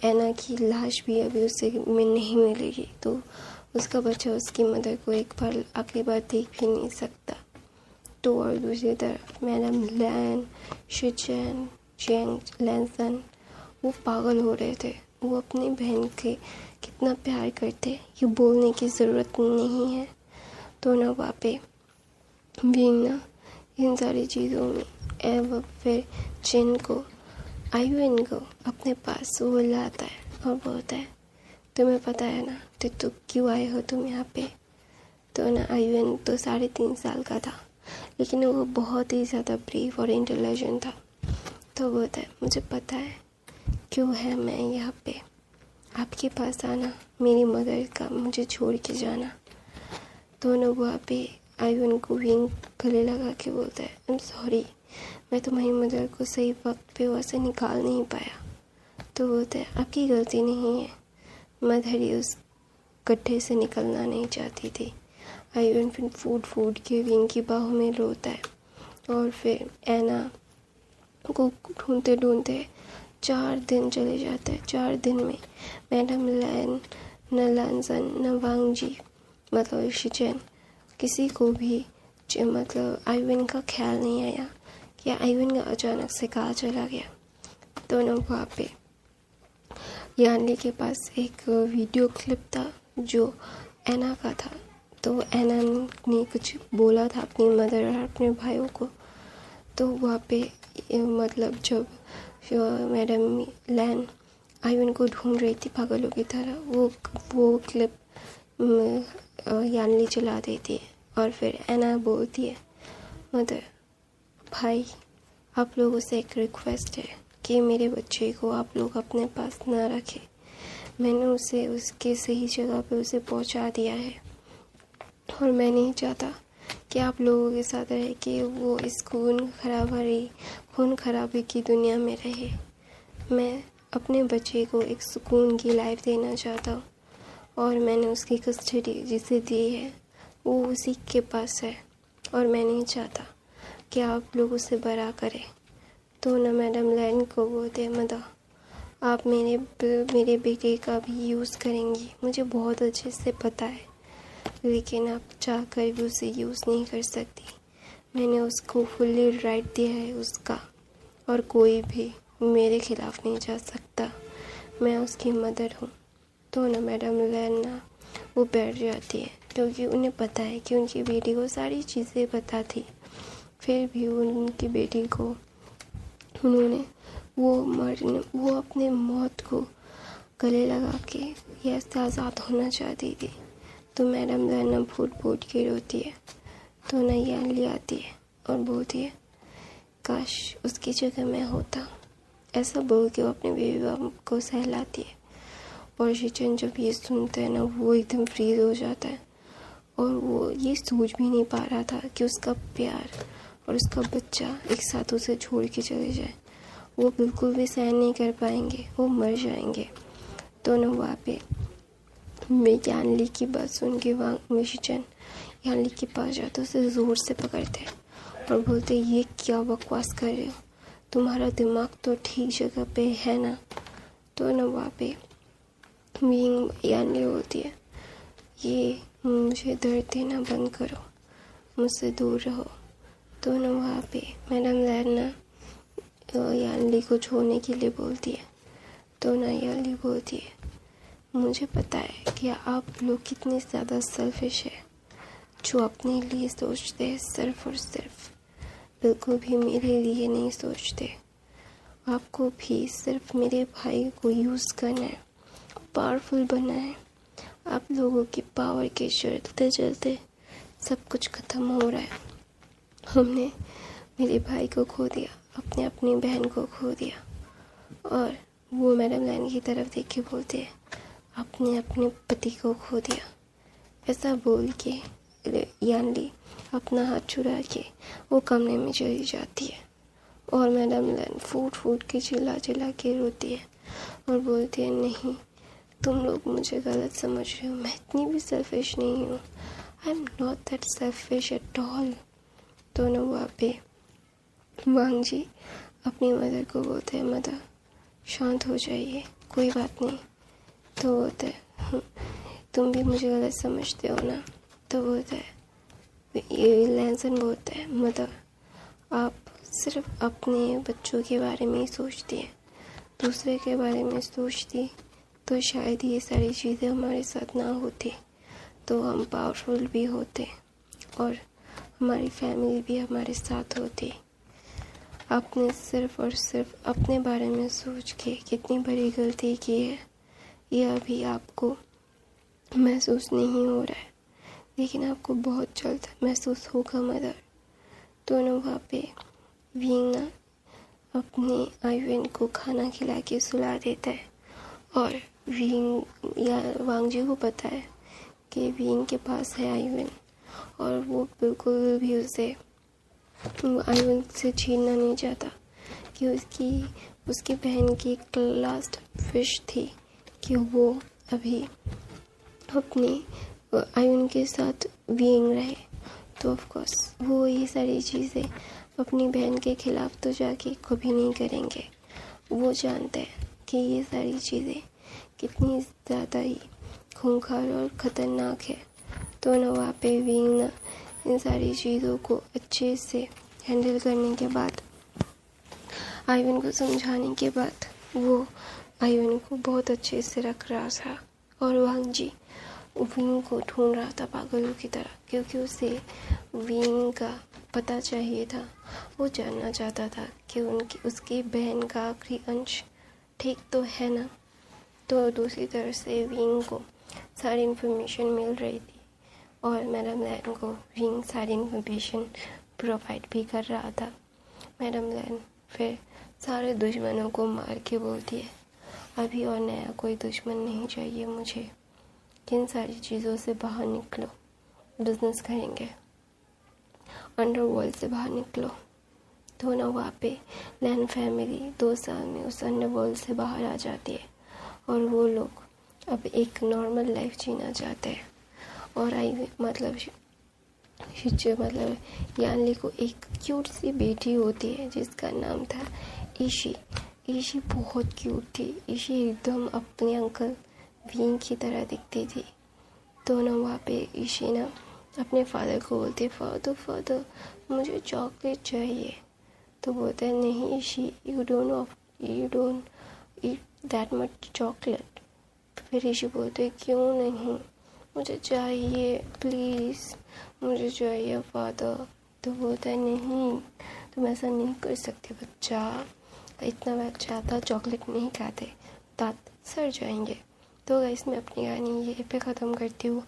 Speaker 2: एना की लाश भी अभी उसे में नहीं मिलेगी, तो उसका बच्चा उसकी मदर को एक बार आखिरी बार देख भी नहीं सकता। तो और दूसरी तरफ मैडम लैन, शिचैन, चैंग लैंसन वो पागल हो रहे थे। वो अपनी बहन के कितना प्यार करते ये बोलने की ज़रूरत नहीं है। तो ना वहाँ पे विंग ना इन सारी चीज़ों में एवं फिर चिन को आयुन को अपने पास वो लाता है और बोलता है तुम्हें पता है ना तो क्यों आए हो तुम यहाँ पे। तो ना आयुन तो 3.5 साल का था, लेकिन वो बहुत ही ज़्यादा ब्रीफ और इंटेलिजेंट था। तो बोलता है मुझे पता है क्यों है मैं यहाँ पे, आपके पास आना, मेरी मदर का मुझे छोड़ के जाना। तो ना वहाँ पे आयुन को विंग गले लगा के बोलता है आई एम सॉरी, मैं तुम्हारी मदर को सही वक्त पे वहाँ से निकाल नहीं पाया। तो बोलता है आपकी गलती नहीं है, मदर ही उस गड्ढे से निकलना नहीं चाहती थी। आयुन फिर फूट के विंग की बाहों में रोता है और फिर एना को ढूंढते 4 दिन चले जाते हैं। 4 दिन में मैडम लैन, न लानसन, न वांगजी मतलब शिचैन किसी को भी मतलब आयुन का ख्याल नहीं आया कि आयुन का अचानक से कहाँ चला गया। तो ना वहाँ पे यानली के पास एक वीडियो क्लिप था जो एना का था। तो एना ने कुछ बोला था अपनी मदर और अपने भाइयों को। तो वहाँ पे मतलब जब मैडम लैन आयुन को ढूंढ रही थी पागलों की तरह, वो क्लिप यानली चला देती है और फिर एना बोलती है मदर भाई आप लोगों से एक रिक्वेस्ट है कि मेरे बच्चे को आप लोग अपने पास ना रखें। मैंने उसे उसके सही जगह पे उसे पहुंचा दिया है और मैं नहीं चाहता कि आप लोगों के साथ रहे कि वो इस खून खराबी की दुनिया में रहे। मैं अपने बच्चे को एक सुकून की लाइफ देना चाहता हूँ और मैंने उसकी कस्टडी जिसे दी है वो उसी के पास है और मैं नहीं चाहता कि आप लोग उसे बड़ा करें। तो ना मैडम लैन को बोलते मदा आप मेरे बेटे का भी यूज़ करेंगी, मुझे बहुत अच्छे से पता है, लेकिन आप चाहकर भी उसे यूज़ नहीं कर सकती। मैंने उसको फुल्ली राइट दिया है उसका और कोई भी मेरे खिलाफ़ नहीं जा सकता, मैं उसकी मदर हूँ। तो ना मैडम लैन ना वो बैठ जाती है क्योंकि उन्हें पता है कि उनकी बेटी को सारी चीज़ें पता थी। फिर भी उनकी बेटी को उन्होंने वो अपने मौत को गले लगा के ये आज़ाद होना चाहती थी। तो मैडम लैन फूट के रोती है। तो ना यानली आती है और बोलती है काश उसकी जगह मैं होता, ऐसा बोल के वो अपने बेबी बम को सहलाती है। और शिचन जब ये सुनता है ना, वो एकदम फ्रीज हो जाता है और वो ये सोच भी नहीं पा रहा था कि उसका प्यार और उसका बच्चा एक साथ उसे छोड़ के चले जाए। वो बिल्कुल भी सहन नहीं कर पाएंगे, वो मर जाएंगे। तो ना वहाँ पे मैं यानली की बात सुन के वहाँ शिचन यानली के पास जाते उसे ज़ोर से पकड़ते और बोलते, ये क्या बकवास कर रहे हो, तुम्हारा दिमाग तो ठीक जगह पे है ना। तो ना वहाँ पे यानली होती है, ये मुझे दर्द देना बंद करो, मुझसे दूर रहो। तो ना वहाँ पे मैडम लैन यानली को छोड़ने के लिए बोलती है। तो ना यानली बोलती है, मुझे पता है कि आप लोग कितने ज़्यादा सेल्फिश है, जो अपने लिए सोचते हैं सिर्फ और सिर्फ, बिल्कुल भी मेरे लिए नहीं सोचते। आपको भी सिर्फ मेरे भाई को यूज़ करना है, पावरफुल बनना है। आप लोगों की पावर के चलते चलते सब कुछ ख़त्म हो रहा है। हमने मेरे भाई को खो दिया, अपनी बहन को खो दिया। और वो मैडम लैन की तरफ देख के बोलते हैं, अपने पति को खो दिया। ऐसा बोल के यानली अपना हाथ छुड़ा के वो कमरे में चली जाती है और मैडम लैन फूट के चिल्ला के रोती है और बोलती है, नहीं, तुम लोग मुझे गलत समझ रहे हो, मैं इतनी भी सेल्फिश नहीं हूँ। I am not that selfish at all. तो ना वहाँ पे वांग जी अपनी मदर को बोलते हैं, मदर शांत हो जाइए, कोई बात नहीं। तो बोलते हैं, तुम भी मुझे गलत समझते हो ना। तो बोलता है, ये लैंसन बोलता है, मदर आप सिर्फ अपने बच्चों के बारे में ही सोचती हैं, दूसरे के बारे में सोचती तो शायद ये सारी चीज़ें हमारे साथ ना होती, तो हम पावरफुल भी होते और हमारी फैमिली भी हमारे साथ होती। आपने सिर्फ और सिर्फ अपने बारे में सोच के कितनी बड़ी गलती की है, यह अभी आपको महसूस नहीं हो रहा है, लेकिन आपको बहुत जल्द महसूस होगा मदर। तो ना वहाँ पे वीना अपने आयुन को खाना खिला के सुला देता है और वांग जी को पता है कि वीन के पास है आयुन और वो बिल्कुल भी उसे आयुन से छीनना नहीं चाहता कि उसकी बहन की एक लास्ट विश थी कि वो अभी अपने आयुन के साथ वीइंग रहे। तो ऑफ कोर्स वो ये सारी चीज़ें अपनी बहन के खिलाफ तो जाके कभी नहीं करेंगे। वो जानते हैं कि ये सारी चीज़ें कितनी ज़्यादा ही खूंखार और ख़तरनाक है। तो ना वहाँ पे वीइंग ना इन सारी चीज़ों को अच्छे से हैंडल करने के बाद, आयुन को समझाने के बाद, वो आयुन को बहुत अच्छे से रख रहा था और वांग जी वीइंग को ढूंढ रहा था पागलों की तरह, क्योंकि उसे वीइंग का पता चाहिए था। वो जानना चाहता था कि उसकी बहन का आखिरी अंश ठीक तो है ना। तो दूसरी तरफ से वीइंग को सारी इन्फॉर्मेशन मिल रही थी और मैडम लैन को वीइंग सारी इन्फॉर्मेशन प्रोवाइड भी कर रहा था। मैडम लैन फिर सारे दुश्मनों को मार के बोलती है, अभी और नया कोई दुश्मन नहीं चाहिए मुझे, इन सारी चीज़ों से बाहर निकलो, बिजनेस करेंगे, अंडरवर्ल्ड से बाहर निकलो। तो ना वहाँ पे लैन फैमिली 2 साल में उस अंडरवर्ल्ड से बाहर आ जाती है और वो लोग अब एक नॉर्मल लाइफ जीना चाहते हैं। और मतलब यानली को एक क्यूट सी बेटी होती है जिसका नाम था ईशी। ईशी बहुत क्यूट थी। ईशी एकदम अपने अंकल वीइंग की तरह दिखती थी। तो ना वहाँ पे ईशी ना अपने फादर को बोलते, फादर मुझे चॉकलेट चाहिए। तो बोलते हैं, नहीं Ishi, you don't eat that much chocolate. फिर ईशी बोलते, क्यों नहीं, मुझे चाहिए, प्लीज़ मुझे चाहिए फादर। तो बोलता है, नहीं तुम ऐसा नहीं कर सकते बच्चा, इतना ज़्यादा चॉकलेट नहीं खाते, दांत सड़ जाएंगे। तो गाइस मैं अपनी कहानी ये पे ख़त्म करती हूँ।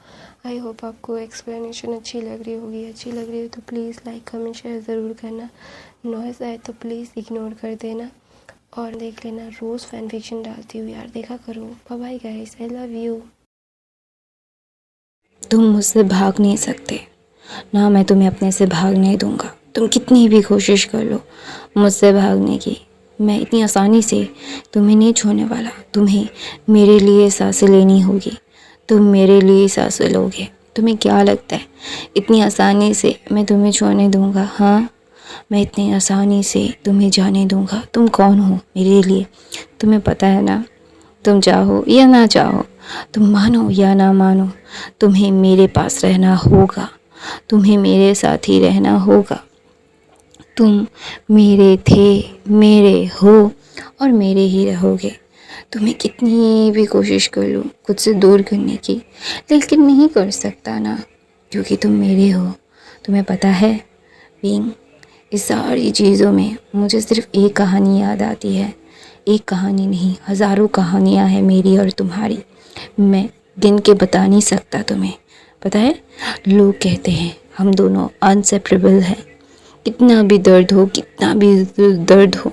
Speaker 2: आई होप आपको एक्सप्लेनेशन अच्छी लग रही होगी। अच्छी लग रही हो तो प्लीज़ लाइक कमेंट शेयर ज़रूर करना। नॉइज़ आए तो प्लीज़ इग्नोर कर देना और देख लेना, रोज़ फैन फिक्शन डालती हूँ यार, देखा करो। Bye bye guys, I love you.
Speaker 1: तुम मुझसे भाग नहीं सकते, ना मैं तुम्हें अपने से भागने दूंगा। तुम कितनी भी कोशिश कर लो मुझसे भागने की, मैं इतनी आसानी से तुम्हें नहीं छोड़ने वाला। तुम्हें मेरे लिए सांसें लेनी होगी, तुम मेरे लिए सांसें लोगे। तुम्हें क्या लगता है इतनी आसानी से मैं तुम्हें छोड़ने दूंगा? हाँ, मैं इतनी आसानी से तुम्हें जाने दूंगा? तुम कौन हो मेरे लिए, तुम्हें पता है ना। तुम चाहो या ना चाहो, तुम मानो या ना मानो, तुम्हें मेरे पास रहना होगा, तुम्हें मेरे साथ ही रहना होगा। तुम मेरे थे, मेरे हो और मेरे ही रहोगे। तुम्हें कितनी भी कोशिश कर लूँ खुद से दूर करने की, लेकिन नहीं कर सकता ना, क्योंकि तुम मेरे हो। तुम्हें पता है बीइंग, इस सारी चीज़ों में मुझे सिर्फ एक कहानी याद आती है। एक कहानी नहीं, हज़ारों कहानियाँ हैं मेरी और तुम्हारी। मैं गिन के बता नहीं सकता तुम्हें। पता है, लोग कहते हैं हम दोनों अनसेपरेबल हैं। कितना भी दर्द हो, कितना भी दर्द हो,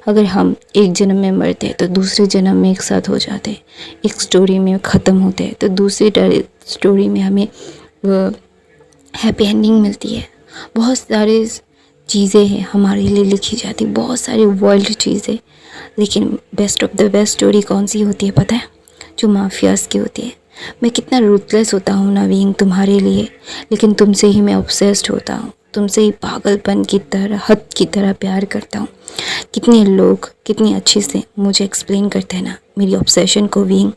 Speaker 1: अगर हम एक जन्म में मरते हैं तो दूसरे जन्म में एक साथ हो जाते हैं। एक स्टोरी में ख़त्म होते हैं तो दूसरी स्टोरी में हमें हैप्पी एंडिंग मिलती है। बहुत सारे चीज़ें हैं हमारे लिए लिखी जाती, बहुत सारी वर्ल्ड चीज़ें, लेकिन best of the best story कौन सी होती है पता है? जो माफियाज़ की होती है। मैं कितना रूथलेस होता हूँ ना बीइंग तुम्हारे लिए, लेकिन तुमसे ही मैं ऑब्सेस्ड होता हूँ, तुमसे ही पागलपन की तरह, हद की तरह प्यार करता हूँ। कितने लोग कितनी अच्छे से मुझे एक्सप्लेन करते हैं ना मेरी ऑब्सेशन को बीइंग।